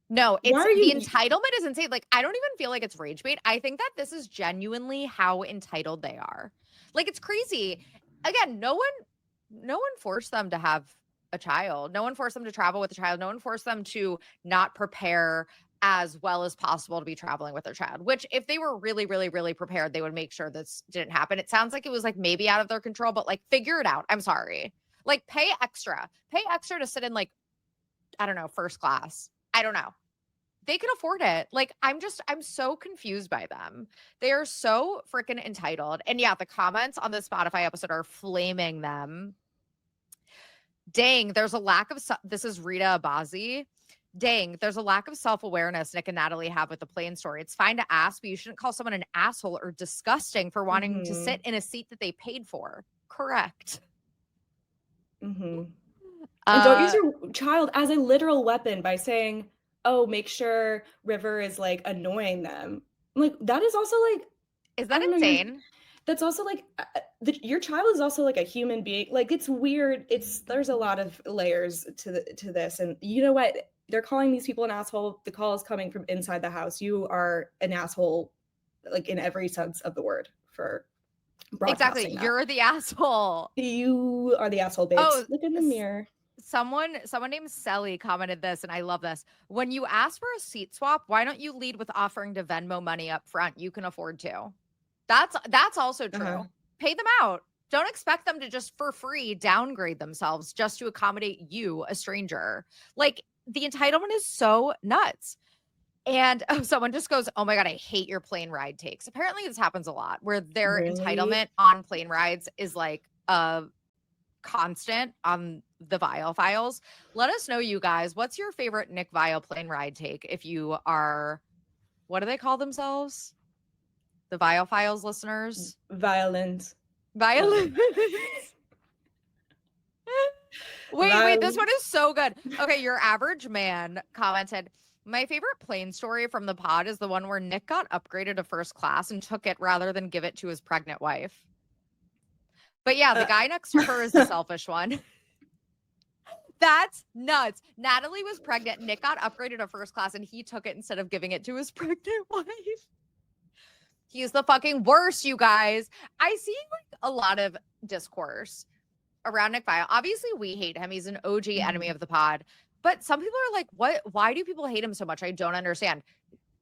S1: No, it's the entitlement is insane. Like, I don't even feel like it's rage bait. I think that this is genuinely how entitled they are. Like, it's crazy. Again, no one forced them to have a child. No one forced them to travel with a child. No one forced them to not prepare as well as possible to be traveling with their child, which if they were really, really, really prepared, they would make sure this didn't happen. It sounds like it was like maybe out of their control, but like figure it out. I'm sorry. Like pay extra to sit in like, I don't know, first class. I don't know. They can afford it. Like, I'm so confused by them. They are so freaking entitled. And yeah, the comments on the Spotify episode are flaming them. Dang, there's a lack of, this is Rita Abazi. Dang, there's a lack of self-awareness Nick and Natalie have with the plane story. It's fine to ask, but you shouldn't call someone an asshole or disgusting for wanting to sit in a seat that they paid for. Correct.
S2: And don't use your child as a literal weapon by saying, oh, make sure River is like annoying them. Like, that is also like,
S1: is that insane?
S2: That's also like, your child is also like a human being. Like, it's weird. There's a lot of layers to this. And you know what? They're calling these people an asshole. The call is coming from inside the house. You are an asshole, like in every sense of the word, for broadcasting.
S1: Exactly. You're the asshole.
S2: You are the asshole, babes. Oh, look in the mirror.
S1: Someone named Selly commented this, and I love this. When you ask for a seat swap, why don't you lead with offering to Venmo money up front? You can afford to. That's also true. Pay them out. Don't expect them to just for free downgrade themselves just to accommodate you, a stranger. Like, the entitlement is so nuts. And someone just goes, oh my God, I hate your plane ride takes. Apparently this happens a lot where their entitlement on plane rides is like a constant on the Viall files. Let us know, you guys, what's your favorite Nick Viall plane ride take? If you are, what do they call themselves? The Viall files listeners?
S2: Violins.
S1: Wait, this one is so good. Okay, your average man commented, my favorite plane story from the pod is the one where Nick got upgraded to first class and took it rather than give it to his pregnant wife. But yeah, the guy next to her is the selfish one. That's nuts. Natalie was pregnant. Nick got upgraded to first class and he took it instead of giving it to his pregnant wife. He's the fucking worst, you guys. I see like a lot of discourse around Nick Viall. Obviously, we hate him. He's an OG enemy of the pod. But some people are like, what? Why do people hate him so much? I don't understand.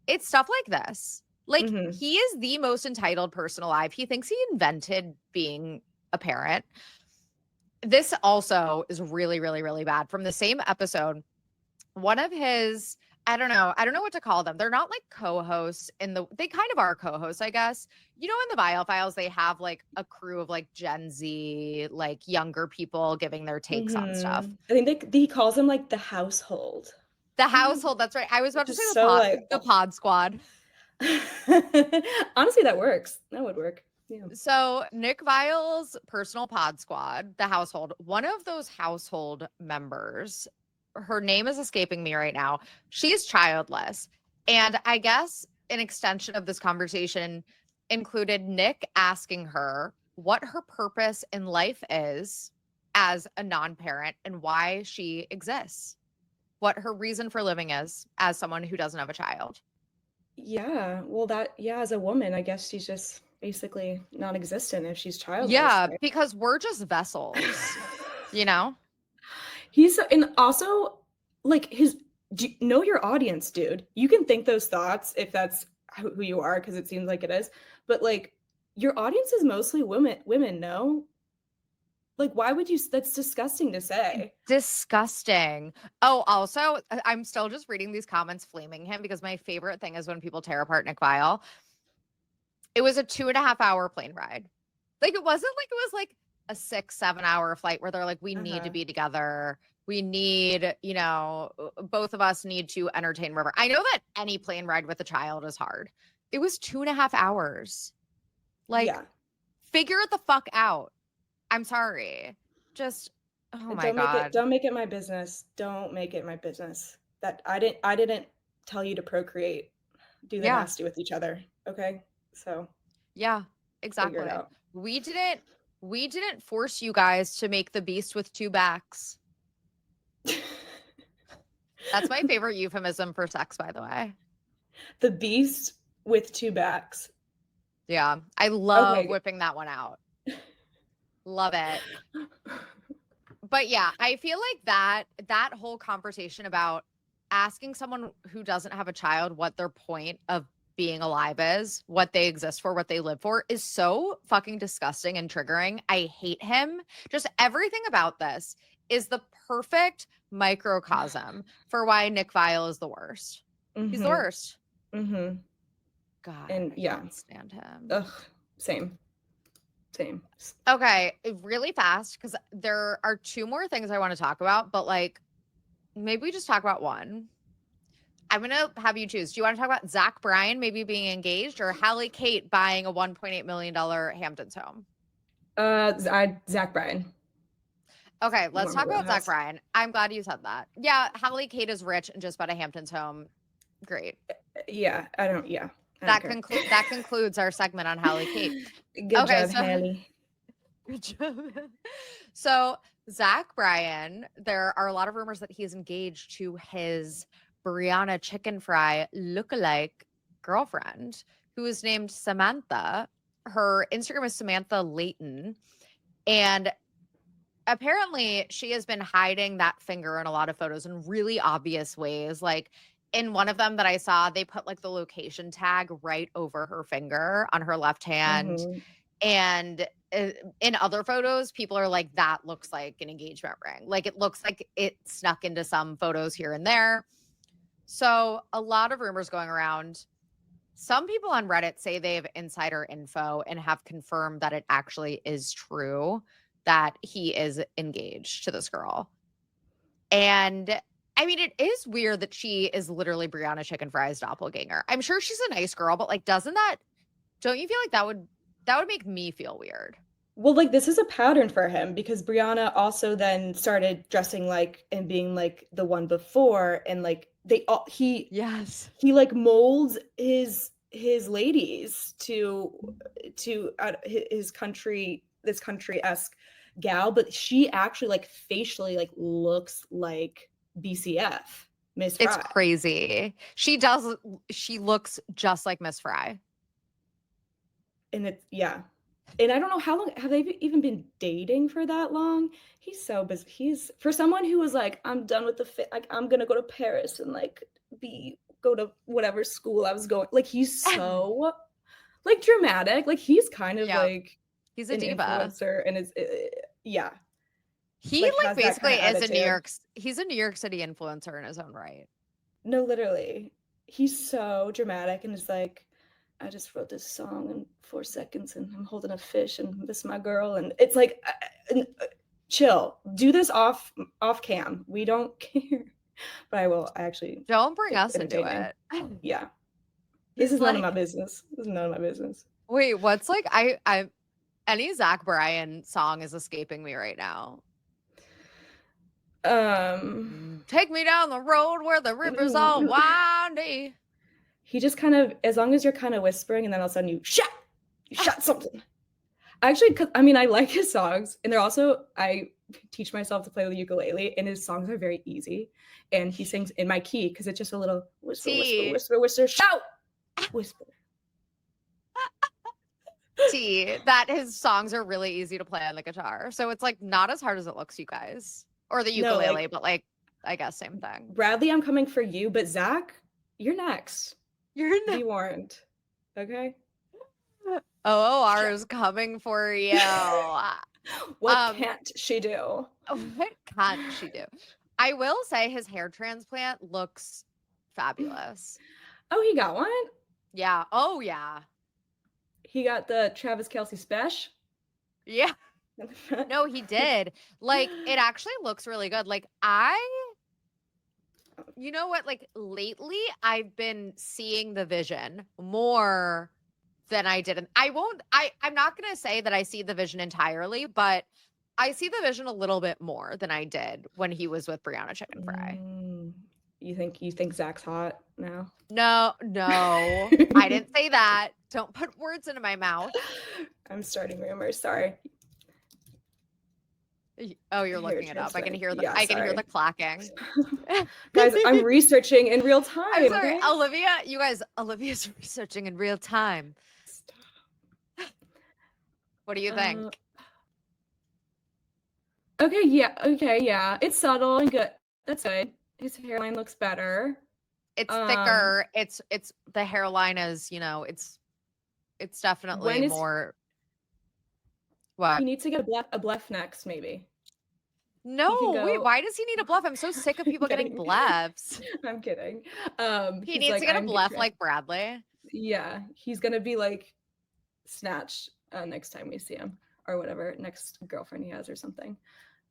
S1: It's stuff like this. Like, he is the most entitled person alive. He thinks he invented being a parent. This also is really, really, really bad. From the same episode, one of his I don't know. I don't know what to call them. They're not like co-hosts they kind of are co-hosts, I guess. You know, in the Viall Files, they have like a crew of like Gen Z, like younger people giving their takes on stuff.
S2: I think he calls them like the household.
S1: The household, that's right. I was about
S2: Which
S1: to say
S2: is so like
S1: the pod squad.
S2: honestly, that works. That would work. Yeah.
S1: So Nick Viall's personal pod squad, the household, one of those household members, her name is escaping me right now. She's childless. And I guess an extension of this conversation included Nick asking her what her purpose in life is as a non-parent and why she exists, what her reason for living is as someone who doesn't have a child.
S2: Yeah. Well, as a woman, I guess she's just basically non-existent if she's childless.
S1: Yeah,
S2: right?
S1: because we're just vessels, you know?
S2: And also like know your audience, dude. You can think those thoughts if that's who you are, because it seems like it is. But like your audience is mostly women, no? Like, why would you? That's disgusting to say.
S1: Disgusting. Oh, also, I'm still just reading these comments flaming him because my favorite thing is when people tear apart Nick Viall. It was a 2.5 hour plane ride. Like, it wasn't like it was like a 6-7 hour flight where they're like, we need to be together. We need, both of us need to entertain River. I know that any plane ride with a child is hard. It was 2.5 hours. Like, figure it the fuck out. I'm sorry. Just, oh my God.
S2: Don't make it my business. Don't make it my business. That I didn't tell you to procreate. Do the nasty with each other. Okay? So
S1: yeah, exactly.
S2: Figure it out.
S1: We didn't force you guys to make the beast with two backs. That's my favorite euphemism for sex, by the way.
S2: The beast with two backs.
S1: Yeah, I love whipping that one out. Love it. But yeah, I feel like that whole conversation about asking someone who doesn't have a child what their point of being alive is, what they exist for, what they live for, is so fucking disgusting and triggering. I hate him. Just everything about this is the perfect microcosm for why Nick Viall is the worst. He's the worst.
S2: Mm-hmm.
S1: God,
S2: and
S1: I can't stand him.
S2: Ugh, same.
S1: Okay, really fast, because there are two more things I want to talk about, but like maybe we just talk about one. I'm going to have you choose. Do you want to talk about Zach Bryan maybe being engaged or Hailey Kate buying a $1.8 million Hamptons home?
S2: Zach Bryan.
S1: Okay, let's talk about Zach Bryan. I'm glad you said that. Yeah, Hailey Kate is rich and just bought a Hamptons home. Great.
S2: Yeah,
S1: that concludes our segment on Hailey Kate.
S2: Good job, Hailey.
S1: Good job. So Zach Bryan, there are a lot of rumors that he's engaged to his Brianna Chicken Fry lookalike girlfriend, who is named Samantha. Her Instagram is Samantha Layton. And apparently she has been hiding that finger in a lot of photos in really obvious ways. Like in one of them that I saw, they put like the location tag right over her finger on her left hand. And in other photos, people are like, that looks like an engagement ring. Like it looks like it snuck into some photos here and there. So a lot of rumors going around. Some people on Reddit say they have insider info and have confirmed that it actually is true that he is engaged to this girl. And I mean, it is weird that she is literally Brianna Chicken Fry's doppelganger. I'm sure she's a nice girl, but like, don't you feel like that would make me feel weird?
S2: Well, like this is a pattern for him because Brianna also then started dressing like and being like the one before, and like he like molds his ladies to his this country-esque gal, but she actually like facially like looks like BCF Miss Fry.
S1: It's crazy. She looks just like Miss Fry.
S2: And and I don't know how long have they even been dating for that long. He's so busy. He's for someone who was like, I'm done with the fit, like I'm gonna go to Paris and like go to whatever school I was going. Like he's so like dramatic. Like he's kind of like
S1: he's a diva
S2: influencer, and is
S1: he like basically is he's a New York City influencer in his own right.
S2: No, literally. He's so dramatic and is like, I just wrote this song in 4 seconds and I'm holding a fish and this is my girl. And it's like, chill. Do this off cam. We don't care. But I will. I actually.
S1: Don't bring
S2: It's
S1: us into
S2: entertaining.
S1: it.
S2: Yeah.
S1: He's
S2: This is none of
S1: like,
S2: my business. This is none of my business.
S1: wait, what's like I any Zach Bryan song is escaping me right now. Take me down the road where the river's all windy.
S2: He just kind of, as long as you're kind of whispering and then all of a sudden you shot something. Actually, cause I mean, I like his songs, and they're also, I teach myself to play the ukulele, and his songs are very easy. And he sings in my key because it's just a little whisper, whisper, whisper, whisper, shout, whisper.
S1: That his songs are really easy to play on the guitar. So it's like not as hard as it looks, you guys. Or the ukulele, no, like, but like, I guess same thing.
S2: Bradley, I'm coming for you, but Zach, you're next.
S1: You're next.
S2: Be warned. Okay?
S1: OOR is coming for you.
S2: What can't she do?
S1: What can't she do? I will say his hair transplant looks fabulous.
S2: Oh, he got one?
S1: Yeah. Oh, yeah.
S2: He got the Travis Kelce special?
S1: Yeah. No, he did. Like, it actually looks really good. Like, you know what? Like, lately, I've been seeing the vision more than I did. I'm not going to say that I see the vision entirely, but I see the vision a little bit more than I did when he was with Brianna Chicken Fry.
S2: You think Zach's hot now?
S1: No, I didn't say that. Don't put words into my mouth.
S2: I'm starting rumors. Sorry.
S1: Oh, you're looking it up. I can hear the hear the clacking.
S2: Guys, I'm researching in real time.
S1: I'm sorry, okay? Olivia. You guys, Olivia's researching in real time. What do you think?
S2: Okay, yeah. It's subtle and good. That's good. His hairline looks better.
S1: It's thicker. It's the hairline is, it's definitely more. What?
S2: He needs to get a bluff next, maybe.
S1: No, wait, why does he need a bluff? I'm so sick of people getting bluffs.
S2: I'm kidding.
S1: He needs to get a bluff like Bradley.
S2: Yeah, he's gonna be like Snatch next time we see him, or whatever next girlfriend he has or something.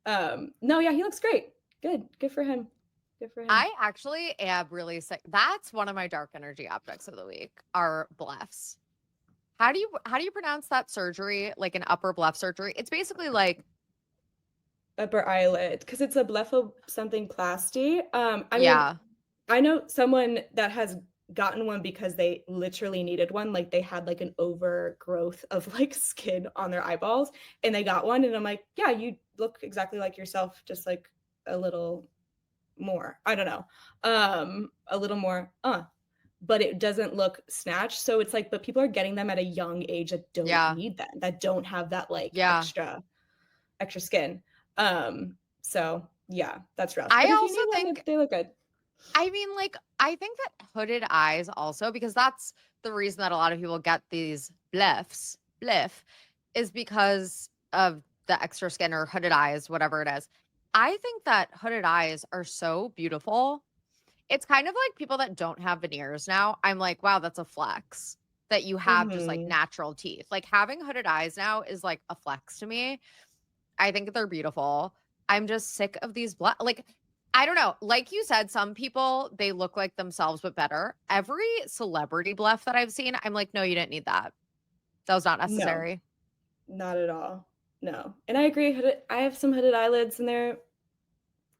S2: No, yeah, he looks great. Good for him. Good for him.
S1: I actually am really sick. That's one of my dark energy objects of the week are bluffs. How do you pronounce that surgery? Like an upper bluff surgery? It's basically like
S2: upper eyelid because it's a blepharoplasty. I
S1: mean,
S2: I know someone that has gotten one because they literally needed one. Like they had like an overgrowth of like skin on their eyeballs, and they got one. And I'm like, yeah, you look exactly like yourself, just like a little more. I don't know, a little more. But it doesn't look snatched. So it's like, but people are getting them at a young age that don't need that, that don't have that like extra skin. So yeah, that's rough.
S1: I also think
S2: they look good.
S1: I mean, like, I think that hooded eyes also, because that's the reason that a lot of people get these bliff is because of the extra skin or hooded eyes, whatever it is. I think that hooded eyes are so beautiful. It's kind of like people that don't have veneers now. I'm like, wow, that's a flex that you have just like natural teeth. Like having hooded eyes now is like a flex to me. I think they're beautiful. I'm just sick of these like, I don't know. Like you said, some people, they look like themselves, but better. Every celebrity bluff that I've seen, I'm like, no, you didn't need that. That was not necessary.
S2: No, not at all. No. And I agree. I have some hooded eyelids and they're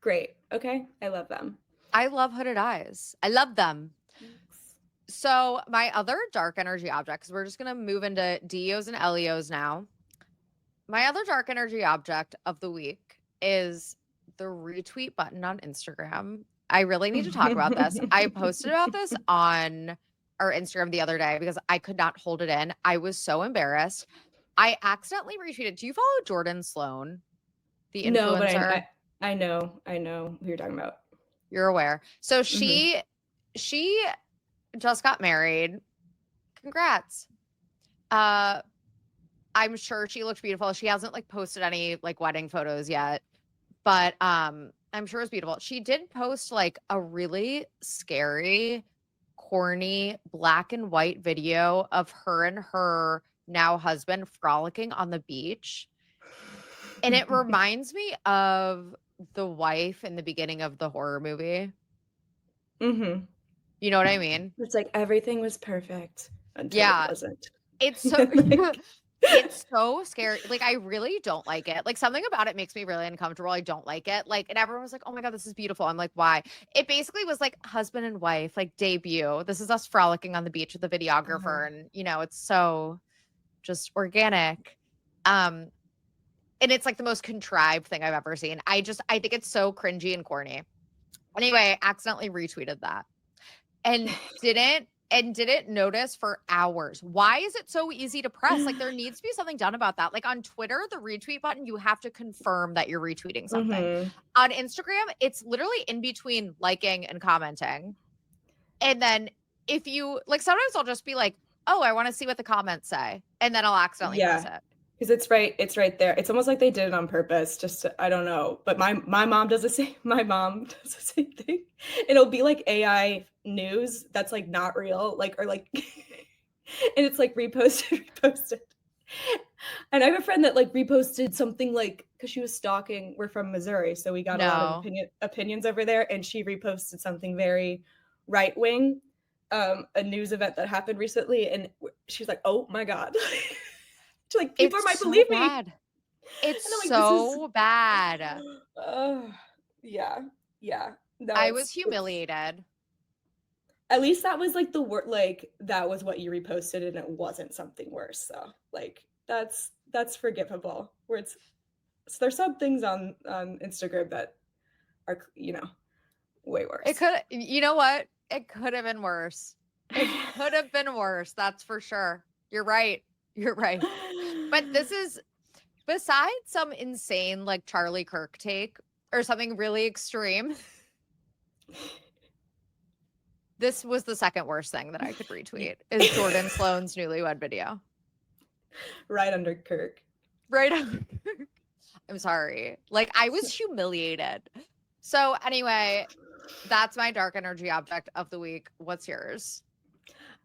S2: great. Okay. I love them.
S1: I love hooded eyes. I love them. Thanks. So my other dark energy object, because we're just going to move into DEOs and LEOs now. My other dark energy object of the week is the retweet button on Instagram. I really need to talk about this. I posted about this on our Instagram the other day because I could not hold it in. I was so embarrassed. I accidentally retweeted. Do you follow Jordan Sloan, the influencer?
S2: No, but I know who you're talking about.
S1: You're aware. So she just got married. Congrats. I'm sure she looked beautiful. She hasn't like posted any like wedding photos yet. But I'm sure it's beautiful. She did post like a really scary, corny black and white video of her and her now husband frolicking on the beach. And it reminds me of the wife in the beginning of the horror movie.
S2: Mm-hmm.
S1: You know what I mean?
S2: It's like everything was perfect until it
S1: Yeah.
S2: wasn't.
S1: It's so
S2: Like,
S1: it's so scary. Like, I really don't like it. Like, something about it makes me really uncomfortable. I don't like it. Like, and everyone was like, "Oh my God, this is beautiful." I'm like, "Why?" It basically was like husband and wife, like debut. This is us frolicking on the beach with the videographer, and it's so just organic. Um, and it's like the most contrived thing I've ever seen. I think it's so cringy and corny. Anyway, I accidentally retweeted that and didn't notice for hours. Why is it so easy to press? Like, there needs to be something done about that. Like, on Twitter, the retweet button, you have to confirm that you're retweeting something. On Instagram, it's literally in between liking and commenting. And then if you like, sometimes I'll just be like, "Oh, I want to see what the comments say," and then I'll accidentally press it.
S2: Because it's right there. It's almost like they did it on purpose, just to, I don't know. But my mom does the same. My mom does the same thing. It'll be like AI news that's like not real, like, or like, and it's like reposted. And I have a friend that like reposted something like, because she was stalking. We're from Missouri, so we got a lot of opinions over there, and she reposted something very right wing, a news event that happened recently, and she's like, "Oh my God." Like, people might believe me.
S1: It's so bad.
S2: Yeah. No,
S1: I was humiliated.
S2: At least that was like the word, like that was what you reposted, and it wasn't something worse. So like that's forgivable. Where it's so there's some things on Instagram that are way worse.
S1: It could, you know what? It could have been worse. It could have been worse. That's for sure. You're right. But this is, besides some insane like Charlie Kirk take or something really extreme, this was the second worst thing that I could retweet is Jordan Sloan's newlywed video.
S2: Right under Kirk.
S1: Right under Kirk. I'm sorry. Like, I was humiliated. So anyway, that's my dark energy object of the week. What's yours?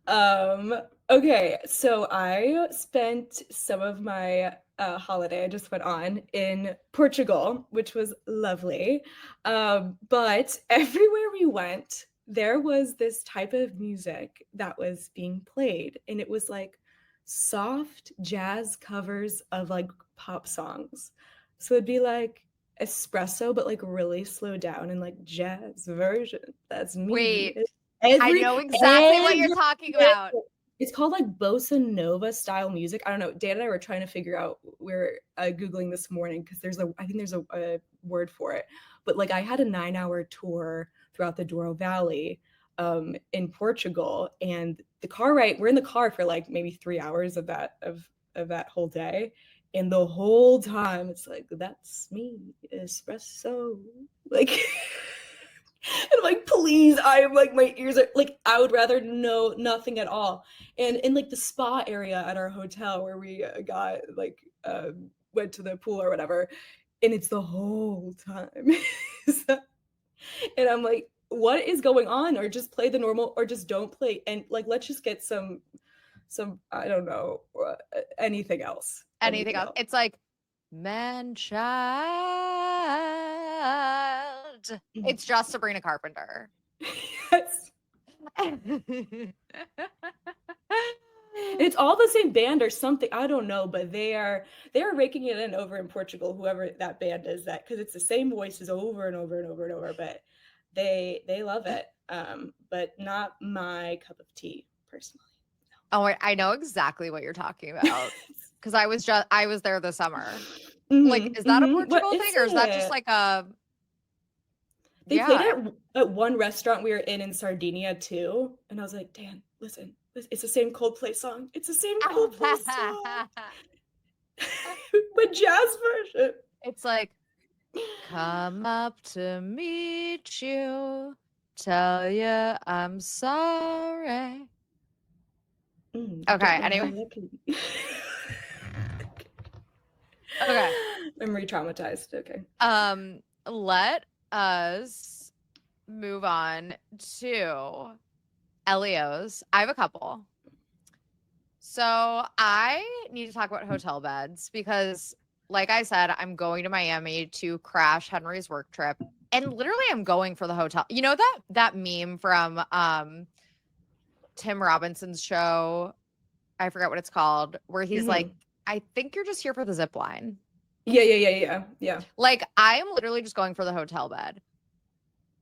S2: Okay, so I spent some of my holiday I just went on in Portugal, which was lovely. But everywhere we went, there was this type of music that was being played, and it was like soft jazz covers of like pop songs. So it'd be like espresso, but like really slowed down and like jazz version. That's me.
S1: Wait, I know exactly what you're talking about.
S2: It's called like bossa nova style music. I don't know. Dan and I were trying to figure out. We're Googling this morning because I think there's a word for it. But like I had a 9-hour tour throughout the Douro Valley in Portugal, and we're in the car for like maybe 3 hours of that whole day. And the whole time it's like, that's me, espresso. Like and I'm like, please, I am like, my ears are like, I would rather know nothing at all. And in like the spa area at our hotel where we got like went to the pool or whatever, and it's the whole time. And I'm like, what is going on? Or just play the normal, or just don't play, and like let's just get some I don't know, anything else.
S1: Anything else? It's like man child. It's just Sabrina Carpenter.
S2: Yes. It's all the same band or something. I don't know, but they are raking it in over in Portugal, whoever that band is, that because it's the same voices over and over and over and over, but they love it. But not my cup of tea personally.
S1: No. Oh, I know exactly what you're talking about because I was there this summer. Like, is that a Portugal thing, or is that just like a?
S2: They played it at one restaurant we were in Sardinia too, and I was like, Dan, listen, it's the same Coldplay song. It's the same Coldplay song, but jazz version.
S1: It's like, come up to meet you, tell you I'm sorry. Okay. Anyway. Okay.
S2: I'm re-traumatized. Okay.
S1: Let us move on to LEOs. I have a couple. So I need to talk about hotel beds because, like I said, I'm going to Miami to crash Henry's work trip. And literally I'm going for the hotel. You know that meme from Tim Robinson's show? I forget what it's called, where he's like, I think you're just here for the zip line.
S2: Yeah.
S1: Like, I'm literally just going for the hotel bed.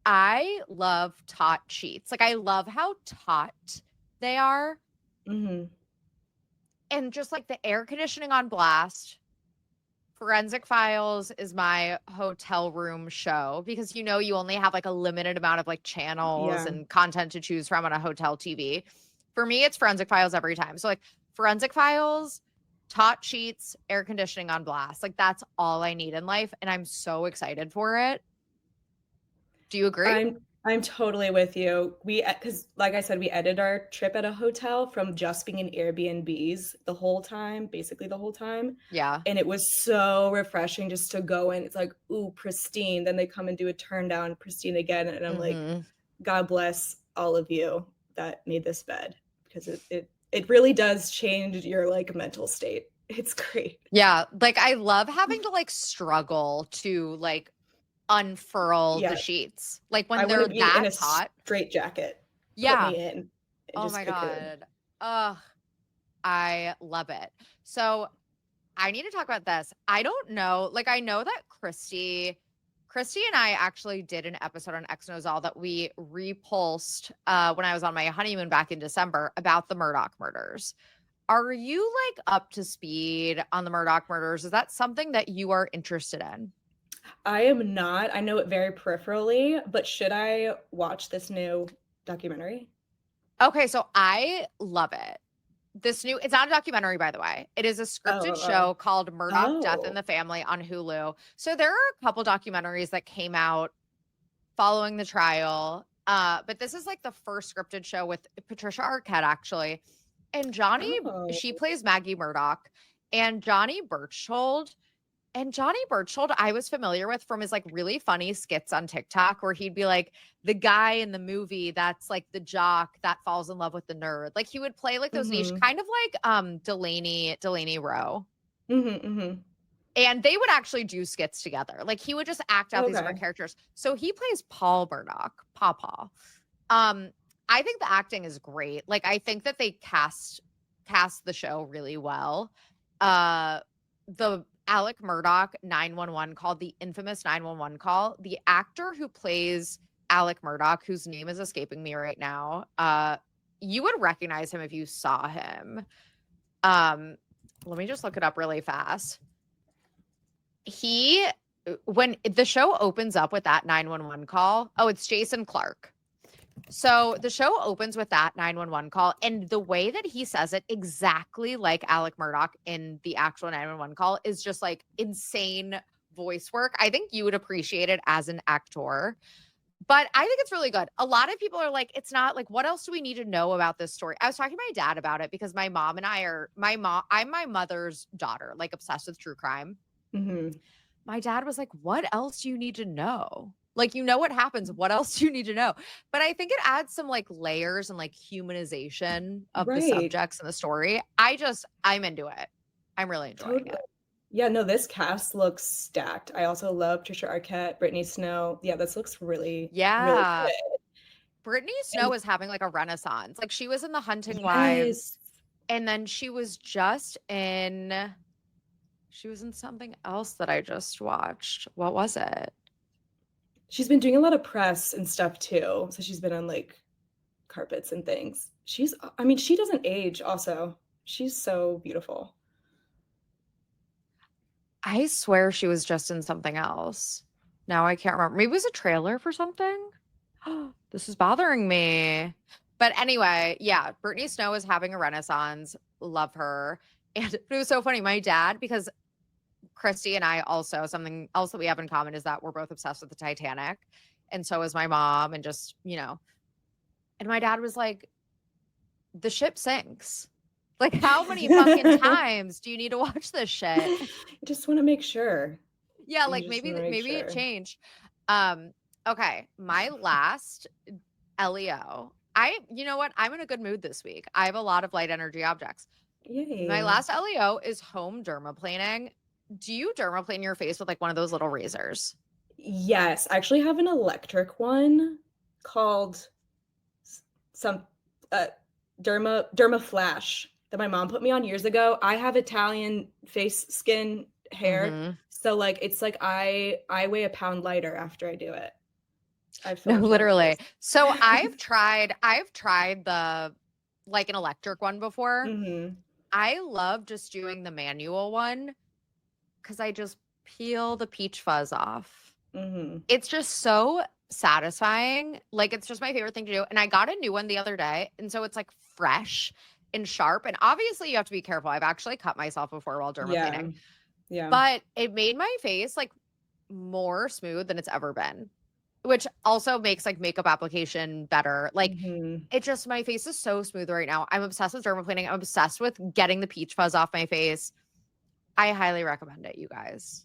S1: I love taut sheets. Like, I love how taut they are. And just like the air conditioning on blast. Forensic Files is my hotel room show because you only have like a limited amount of like channels and content to choose from on a hotel TV. For me, it's Forensic Files every time. So like Forensic Files, taut sheets, air conditioning on blast. Like that's all I need in life. And I'm so excited for it. Do you agree?
S2: I'm totally with you. Because like I said, we ended our trip at a hotel from just being in Airbnbs basically the whole time.
S1: Yeah.
S2: And it was so refreshing just to go in. It's like, ooh, pristine. Then they come and do a turn down, pristine again. And I'm like, God bless all of you that made this bed because it really does change your like mental state. It's great.
S1: Yeah. Like I love having to like struggle to like unfurl the sheets. Like when they're that hot.
S2: Straight jacket.
S1: Yeah.
S2: Put me in.
S1: Oh my God. Ugh. I love it. So I need to talk about this. I don't know. Like I know that Christy and I actually did an episode on X Knows that we repulsed when I was on my honeymoon back in December about the Murdaugh murders. Are you like up to speed on the Murdaugh murders? Is that something that you are interested in?
S2: I am not. I know it very peripherally, but should I watch this new documentary?
S1: Okay, so I love it. It's not a documentary, by the way. It is a scripted show called Murdaugh Death in the Family on Hulu. So there are a couple documentaries that came out following the trial. But this is like the first scripted show with Patricia Arquette, actually. And she plays Maggie Murdaugh. And Johnny Birchhold, I was familiar with from his like really funny skits on TikTok where he'd be like the guy in the movie that's like the jock that falls in love with the nerd. Like he would play like those niche, kind of like Delaney Rowe. And they would actually do skits together. Like he would just act out these different characters. So he plays Paul Murdaugh, Pawpaw. I think the acting is great. Like I think that they cast the show really well. The Alec Murdaugh 911 call, the infamous 911 call, the actor who plays Alec Murdaugh, whose name is escaping me right now, you would recognize him if you saw him. Let me just look it up really fast. When the show opens up with that 911 call, it's Jason Clarke. So the show opens with that 911 call, and the way that he says it, exactly like Alec Murdaugh in the actual 911 call, is just like insane voice work. I think you would appreciate it as an actor, but I think it's really good. A lot of people are like, it's not like, what else do we need to know about this story? I was talking to my dad about it because I'm my mother's daughter, like obsessed with true crime. My dad was like, what else do you need to know? Like, you know what happens. What else do you need to know? But I think it adds some like layers and like humanization of the subjects in the story. I'm into it. I'm really enjoying it.
S2: Yeah, no, this cast looks stacked. I also love Patricia Arquette, Brittany Snow. Yeah, this looks really good.
S1: Brittany Snow is having like a renaissance. Like she was in The Hunting Wives, and then she was in something else that I just watched. What was it?
S2: She's been doing a lot of press and stuff too. So she's been on like carpets and things. She doesn't age also. She's so beautiful.
S1: I swear she was just in something else. Now I can't remember. Maybe it was a trailer for something. This is bothering me. But anyway, yeah, Brittany Snow is having a renaissance. Love her. And it was so funny. My dad, because Christy and I also, something else that we have in common is that we're both obsessed with the Titanic. And so is my mom. And just, and my dad was like, the ship sinks. Like, how many fucking times do you need to watch this shit?
S2: I just want to make sure.
S1: Yeah, like maybe it changed. Okay, my last LEO. You know what? I'm in a good mood this week. I have a lot of light energy objects.
S2: Yay.
S1: My last LEO is home dermaplaning. Do you dermaplane your face with like one of those little razors?
S2: Yes, I actually have an electric one called some Derma Flash that my mom put me on years ago. I have Italian face skin hair,
S1: Mm-hmm.
S2: so like it's like I weigh a pound lighter after I do it. I have so
S1: No,
S2: much more on my
S1: literally.
S2: face.
S1: So I've tried the like an electric one before.
S2: Mm-hmm.
S1: I love just doing the manual one because I just peel the peach fuzz off.
S2: Mm-hmm.
S1: It's just so satisfying. Like it's just my favorite thing to do. And I got a new one the other day. And so it's like fresh and sharp. And obviously you have to be careful. I've actually cut myself before while
S2: Yeah.
S1: dermaplaning.
S2: Yeah.
S1: But it made my face like more smooth than it's ever been, which also makes like makeup application better. Like
S2: Mm-hmm.
S1: it just, my face is so smooth right now. I'm obsessed with dermaplaning. I'm obsessed with getting the peach fuzz off my face. I highly recommend it, you guys.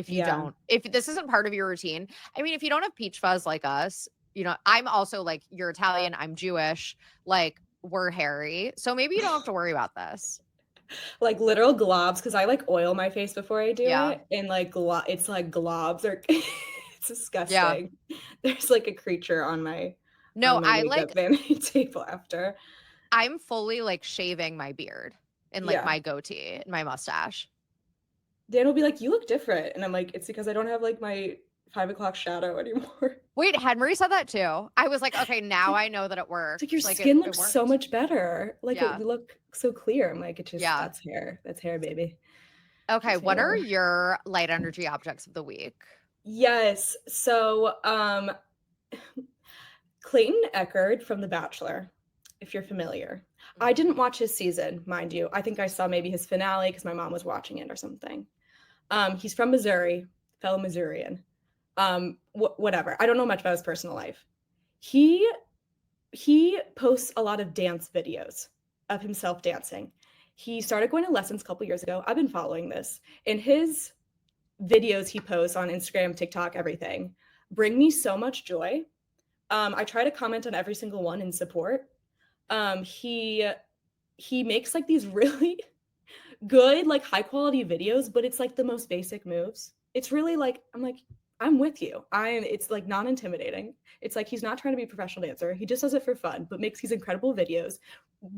S2: Yeah.
S1: If this isn't part of your routine, I mean, if you don't have peach fuzz like us, you know, I'm also like, you're Italian, I'm Jewish, like we're hairy. So maybe you don't have to worry about this.
S2: Like literal globs, because I like oil my face before I do
S1: Yeah.
S2: it, and like it's like globs or it's
S1: Yeah.
S2: disgusting. There's like a creature on my
S1: No, I
S2: makeup
S1: like,
S2: vanity table after.
S1: I'm fully like shaving my beard and like
S2: Yeah.
S1: my goatee and my mustache.
S2: Dan will be like, "You look different," and I'm like, "It's because I don't have like my 5 o'clock shadow anymore."
S1: Wait, Henry said that too. I was like, okay, now I know that it
S2: It's like
S1: works.
S2: your
S1: Like
S2: skin
S1: it
S2: looks so
S1: worked.
S2: much better. Like
S1: Yeah.
S2: it look so clear. I'm like,
S1: Yeah.
S2: that's hair. That's hair, baby.
S1: Okay.
S2: Just
S1: What are
S2: hair.
S1: your light energy objects of the week?
S2: Yes. So Clayton Echard from The Bachelor, if you're familiar. I didn't watch his season, mind you. I think I saw maybe his finale because my mom was watching it or something. He's from Missouri, fellow Missourian. Whatever. I don't know much about his personal life. He posts a lot of dance videos of himself dancing. He started going to lessons a couple years ago. I've been following this. And his videos he posts on Instagram, TikTok, everything bring me so much joy. I try to comment on every single one in support. He makes like these really good, like high quality videos, but it's like the most basic moves. It's really like I'm with you. It's like non intimidating. It's like he's not trying to be a professional dancer. He just does it for fun, but makes these incredible videos,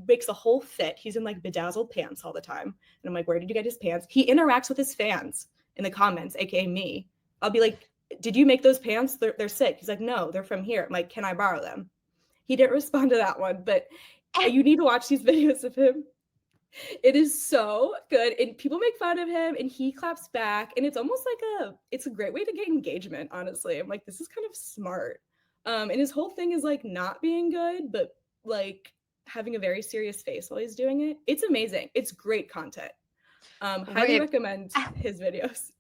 S2: makes a whole fit. He's in like bedazzled pants all the time. And I'm like, where did you get his pants? He interacts with his fans in the comments, aka me. I'll be like, did you make those pants? They're sick. He's like, no, they're from here. I'm like, can I borrow them? He didn't respond to that one, but you need to watch these videos of him. It is so good, and people make fun of him and he claps back, and it's almost like it's a great way to get engagement, honestly. I'm like, this is kind of smart. And his whole thing is like not being good, but like having a very serious face while he's doing it. It's amazing. It's great content. Highly recommend his videos.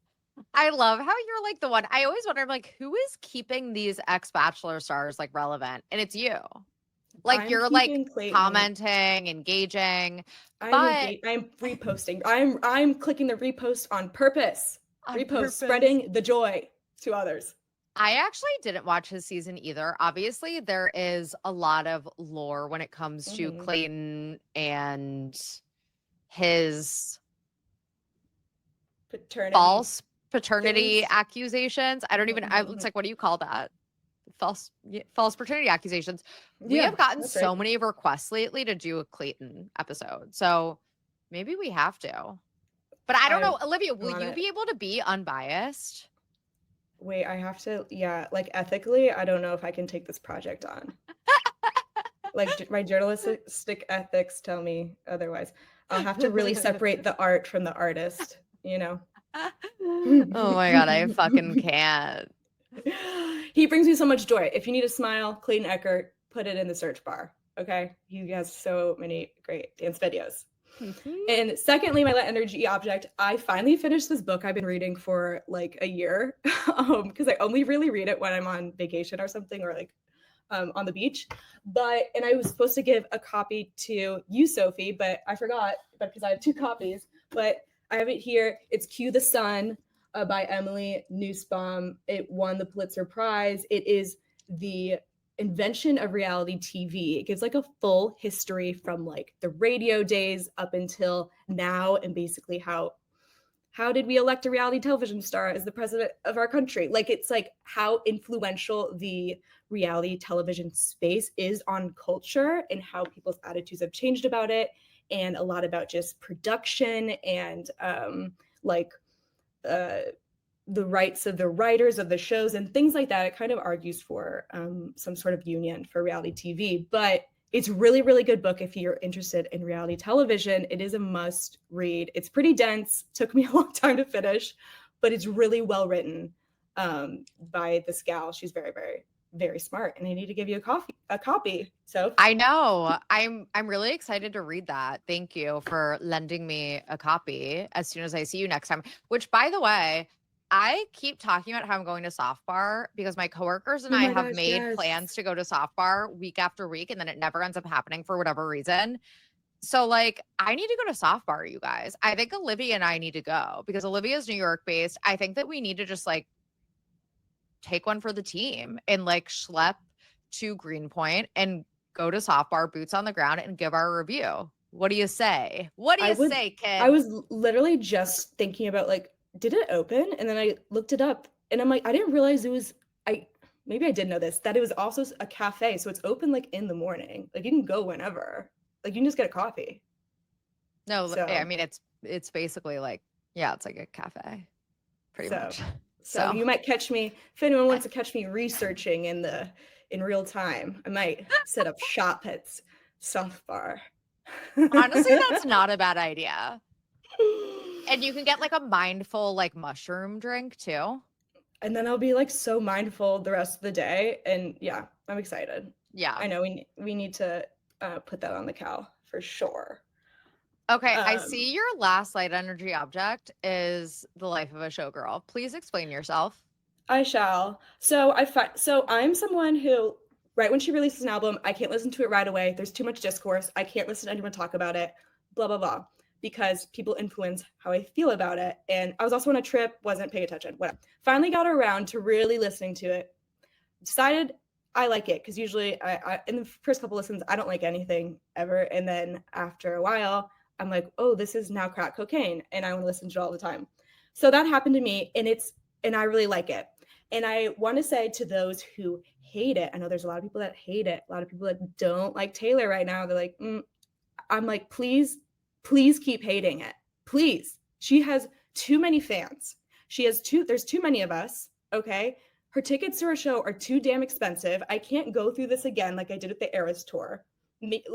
S1: I love how you're like the one. I always wonder, like, who is keeping these ex-Bachelor stars like relevant? And it's you. Like you're like commenting, engaging.
S2: I'm reposting. I'm clicking the repost on purpose. Spreading the joy to others.
S1: I actually didn't watch his season either. Obviously, there is a lot of lore when it comes to Clayton and his false paternity accusations. I don't even, it's like, what do you call that? False paternity accusations. We have gotten so many requests lately to do a Clayton episode. So maybe we have to. But I don't know, Olivia, will you be able to be unbiased?
S2: Wait, I have to, like ethically, I don't know if I can take this project on. Like my journalistic ethics tell me otherwise. I'll have to really separate the art from the artist, you know?
S1: Oh my God, I fucking can't.
S2: He brings me so much joy. If you need a smile, Clayton Echard, put it in the search bar. Okay. He has so many great dance videos. And secondly, my light energy object, I finally finished this book I've been reading for like a year because I only really read it when I'm on vacation or something, or like on the beach. And I was supposed to give a copy to you, Sophie, but I forgot because I have 2 copies. But I have it here. It's Cue the Sun by Emily Nussbaum. It won the Pulitzer Prize. It is the invention of reality TV. It gives like a full history from like the radio days up until now, and basically how did we elect a reality television star as the president of our country? Like, it's like how influential the reality television space is on culture and how people's attitudes have changed about it, and a lot about just production and the rights of the writers of the shows and things like that. It kind of argues for some sort of union for reality TV, but it's really, really good book if you're interested in reality television. It is a must read. It's pretty dense. Took me a long time to finish, but it's really well written by this gal. She's very, very, very smart, and I need to give you a copy. So
S1: I know. I'm really excited to read that. Thank you for lending me a copy as soon as I see you next time. Which, by the way, I keep talking about how I'm going to soft bar because my coworkers and I have made plans to go to soft bar week after week, and then it never ends up happening for whatever reason. So like, I need to go to soft bar, you guys. I think Olivia and I need to go because Olivia's New York based. I think that we need to just like take one for the team and like schlep to Greenpoint and go to soft bar, boots on the ground, and give our review. What do you say? What do you say, kid?
S2: I was literally just thinking about like, did it open? And then I looked it up and I'm like, I didn't realize it was, maybe I did know this, that it was also a cafe. So it's open like in the morning. Like you can go whenever, like you can just get a coffee.
S1: No, so, I mean, it's basically like, yeah, it's like a cafe pretty much.
S2: So you might catch me, if anyone wants to catch me researching in real time, I might set up shop at soft bar.
S1: Honestly, that's not a bad idea. And you can get like a mindful like mushroom drink too.
S2: And then I'll be like so mindful the rest of the day. And yeah, I'm excited.
S1: Yeah.
S2: I know we need to put that on the cal for sure.
S1: Okay, I see your last light energy object is the life of a showgirl. Please explain yourself.
S2: I shall. So I'm someone who, right when she releases an album, I can't listen to it right away. There's too much discourse. I can't listen to anyone talk about it, blah, blah, blah, because people influence how I feel about it. And I was also on a trip, wasn't paying attention, whatever. Finally got around to really listening to it. Decided I like it, because usually I in the first couple listens, I don't like anything ever. And then after a while, I'm like, oh, this is now crack cocaine, and I want to listen to it all the time. So that happened to me, and I really like it. And I want to say to those who hate it, I know there's a lot of people that hate it, a lot of people that don't like Taylor right now. They're like, I'm like, please keep hating it. Please. She has too many fans. There's too many of us, okay? Her tickets to her show are too damn expensive. I can't go through this again like I did at the Eras tour. Needing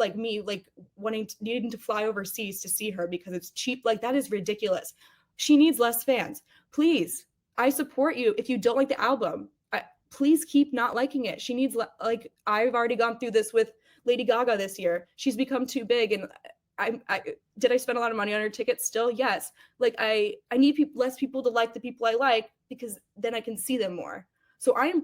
S2: to fly overseas to see her because it's cheap. Like, that is ridiculous. She needs less fans. Please, I support you. If you don't like the album, please keep not liking it. She needs, like, I've already gone through this with Lady Gaga this year. She's become too big, and did I spend a lot of money on her tickets still? Yes. Like, I need less people to like the people I like, because then I can see them more. So I'm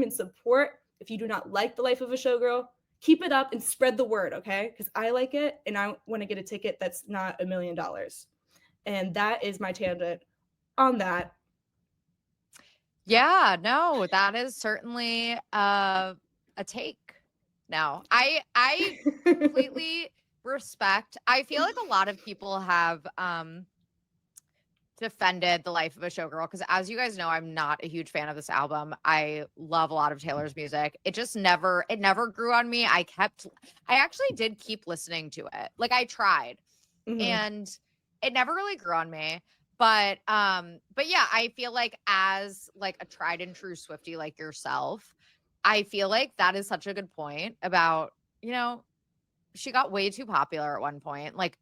S2: in support. If you do not like the life of a showgirl, keep it up and spread the word, okay? Because I like it, and I want to get a ticket that's not $1 million. And that is my tangent on that.
S1: Yeah, no, that is certainly a take. No, I completely respect. I feel like a lot of people have defended the life of a showgirl, because as you guys know, I'm not a huge fan of this album. I love a lot of Taylor's music. It never grew on me. I actually did keep listening to it. Like, I tried, and it never really grew on me. But yeah, I feel like as like a tried and true Swiftie like yourself, I feel like that is such a good point about, she got way too popular at one point. Like,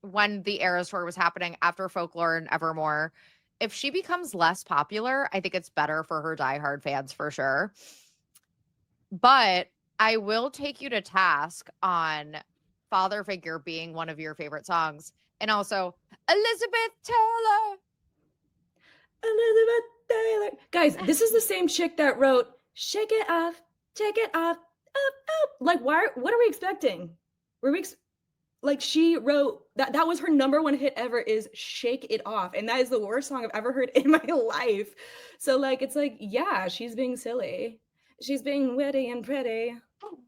S1: when the Eras tour was happening after Folklore and Evermore, if she becomes less popular, I think it's better for her diehard fans for sure. But I will take you to task on Father Figure being one of your favorite songs. And also Elizabeth Taylor.
S2: Guys, this is the same chick that wrote Shake It Off, Take It Off, Up, Up. Like, what are we expecting? Like she wrote that was her number one hit ever is Shake It Off. And that is the worst song I've ever heard in my life. So like, it's like, yeah, she's being silly. She's being witty and pretty.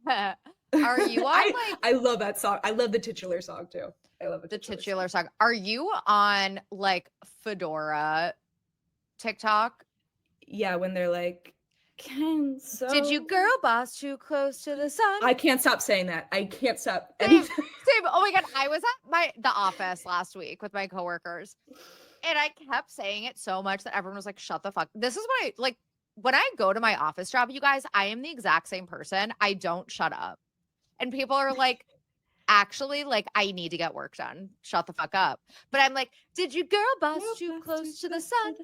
S1: Are you on like
S2: I love that song. I love the titular song too. I love
S1: the titular song? Are you on like Fedora TikTok?
S2: Yeah, when they're like,
S1: did you girl boss too close to the sun?
S2: I can't stop saying that. I can't stop.
S1: Same. Oh my god, I was at the office last week with my coworkers, and I kept saying it so much that everyone was like, "Shut the fuck." This is what I like when I go to my office job. You guys, I am the exact same person. I don't shut up, and people are like, "Actually, like, I need to get work done. Shut the fuck up." But I'm like, "Did you girl boss too close to the sun?"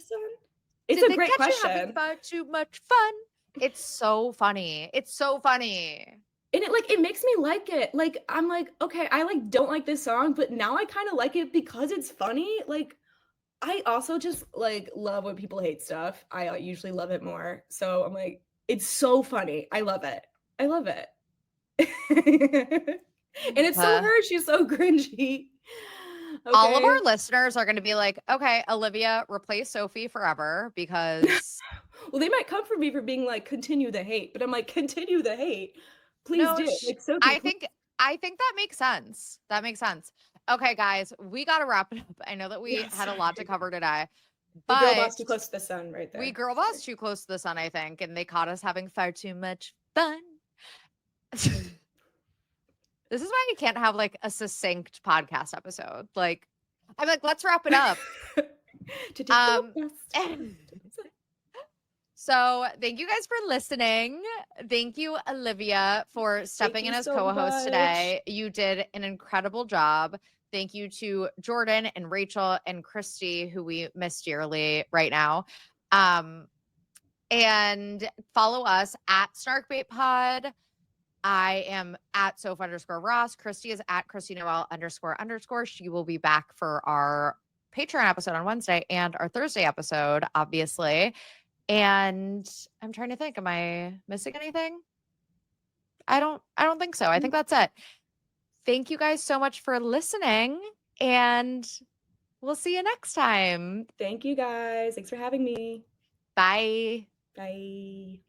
S2: It's
S1: Did
S2: a great question.
S1: You having far too much fun? It's so funny. It's so funny.
S2: And it makes me like it. Like, I'm like, okay, I like don't like this song, but now I kind of like it because it's funny. Like, I also just like love when people hate stuff. I usually love it more. So I'm like, it's so funny. I love it. I love it. And it's so her. She's so cringy.
S1: Okay. All of our listeners are going to be like, okay, Olivia, replace Sophie forever because.
S2: Well, they might come for me for being like, continue the hate, but I'm like, continue the hate. Please do. Like, Sophie,
S1: I think that makes sense. That makes sense. Okay, guys, we got to wrap it up. I know that we had a lot to cover today. But
S2: we girl boss too close to the sun right there.
S1: We girl boss too close to the sun, I think, and they caught us having far too much fun. This is why you can't have like a succinct podcast episode. Like, I'm like, let's wrap it up. So thank you guys for listening. Thank you, Olivia, for stepping in as co-host today. You did an incredible job. Thank you to Jordan and Rachel and Christy, who we miss dearly right now. And follow us at SnarkBaitPod. I am at Soph_Ross. Christy is at Christy Noel __. She will be back for our Patreon episode on Wednesday and our Thursday episode, obviously. And I'm trying to think, am I missing anything? I don't think so. I think that's it. Thank you guys so much for listening, and we'll see you next time.
S2: Thank you guys. Thanks for having me.
S1: Bye.
S2: Bye.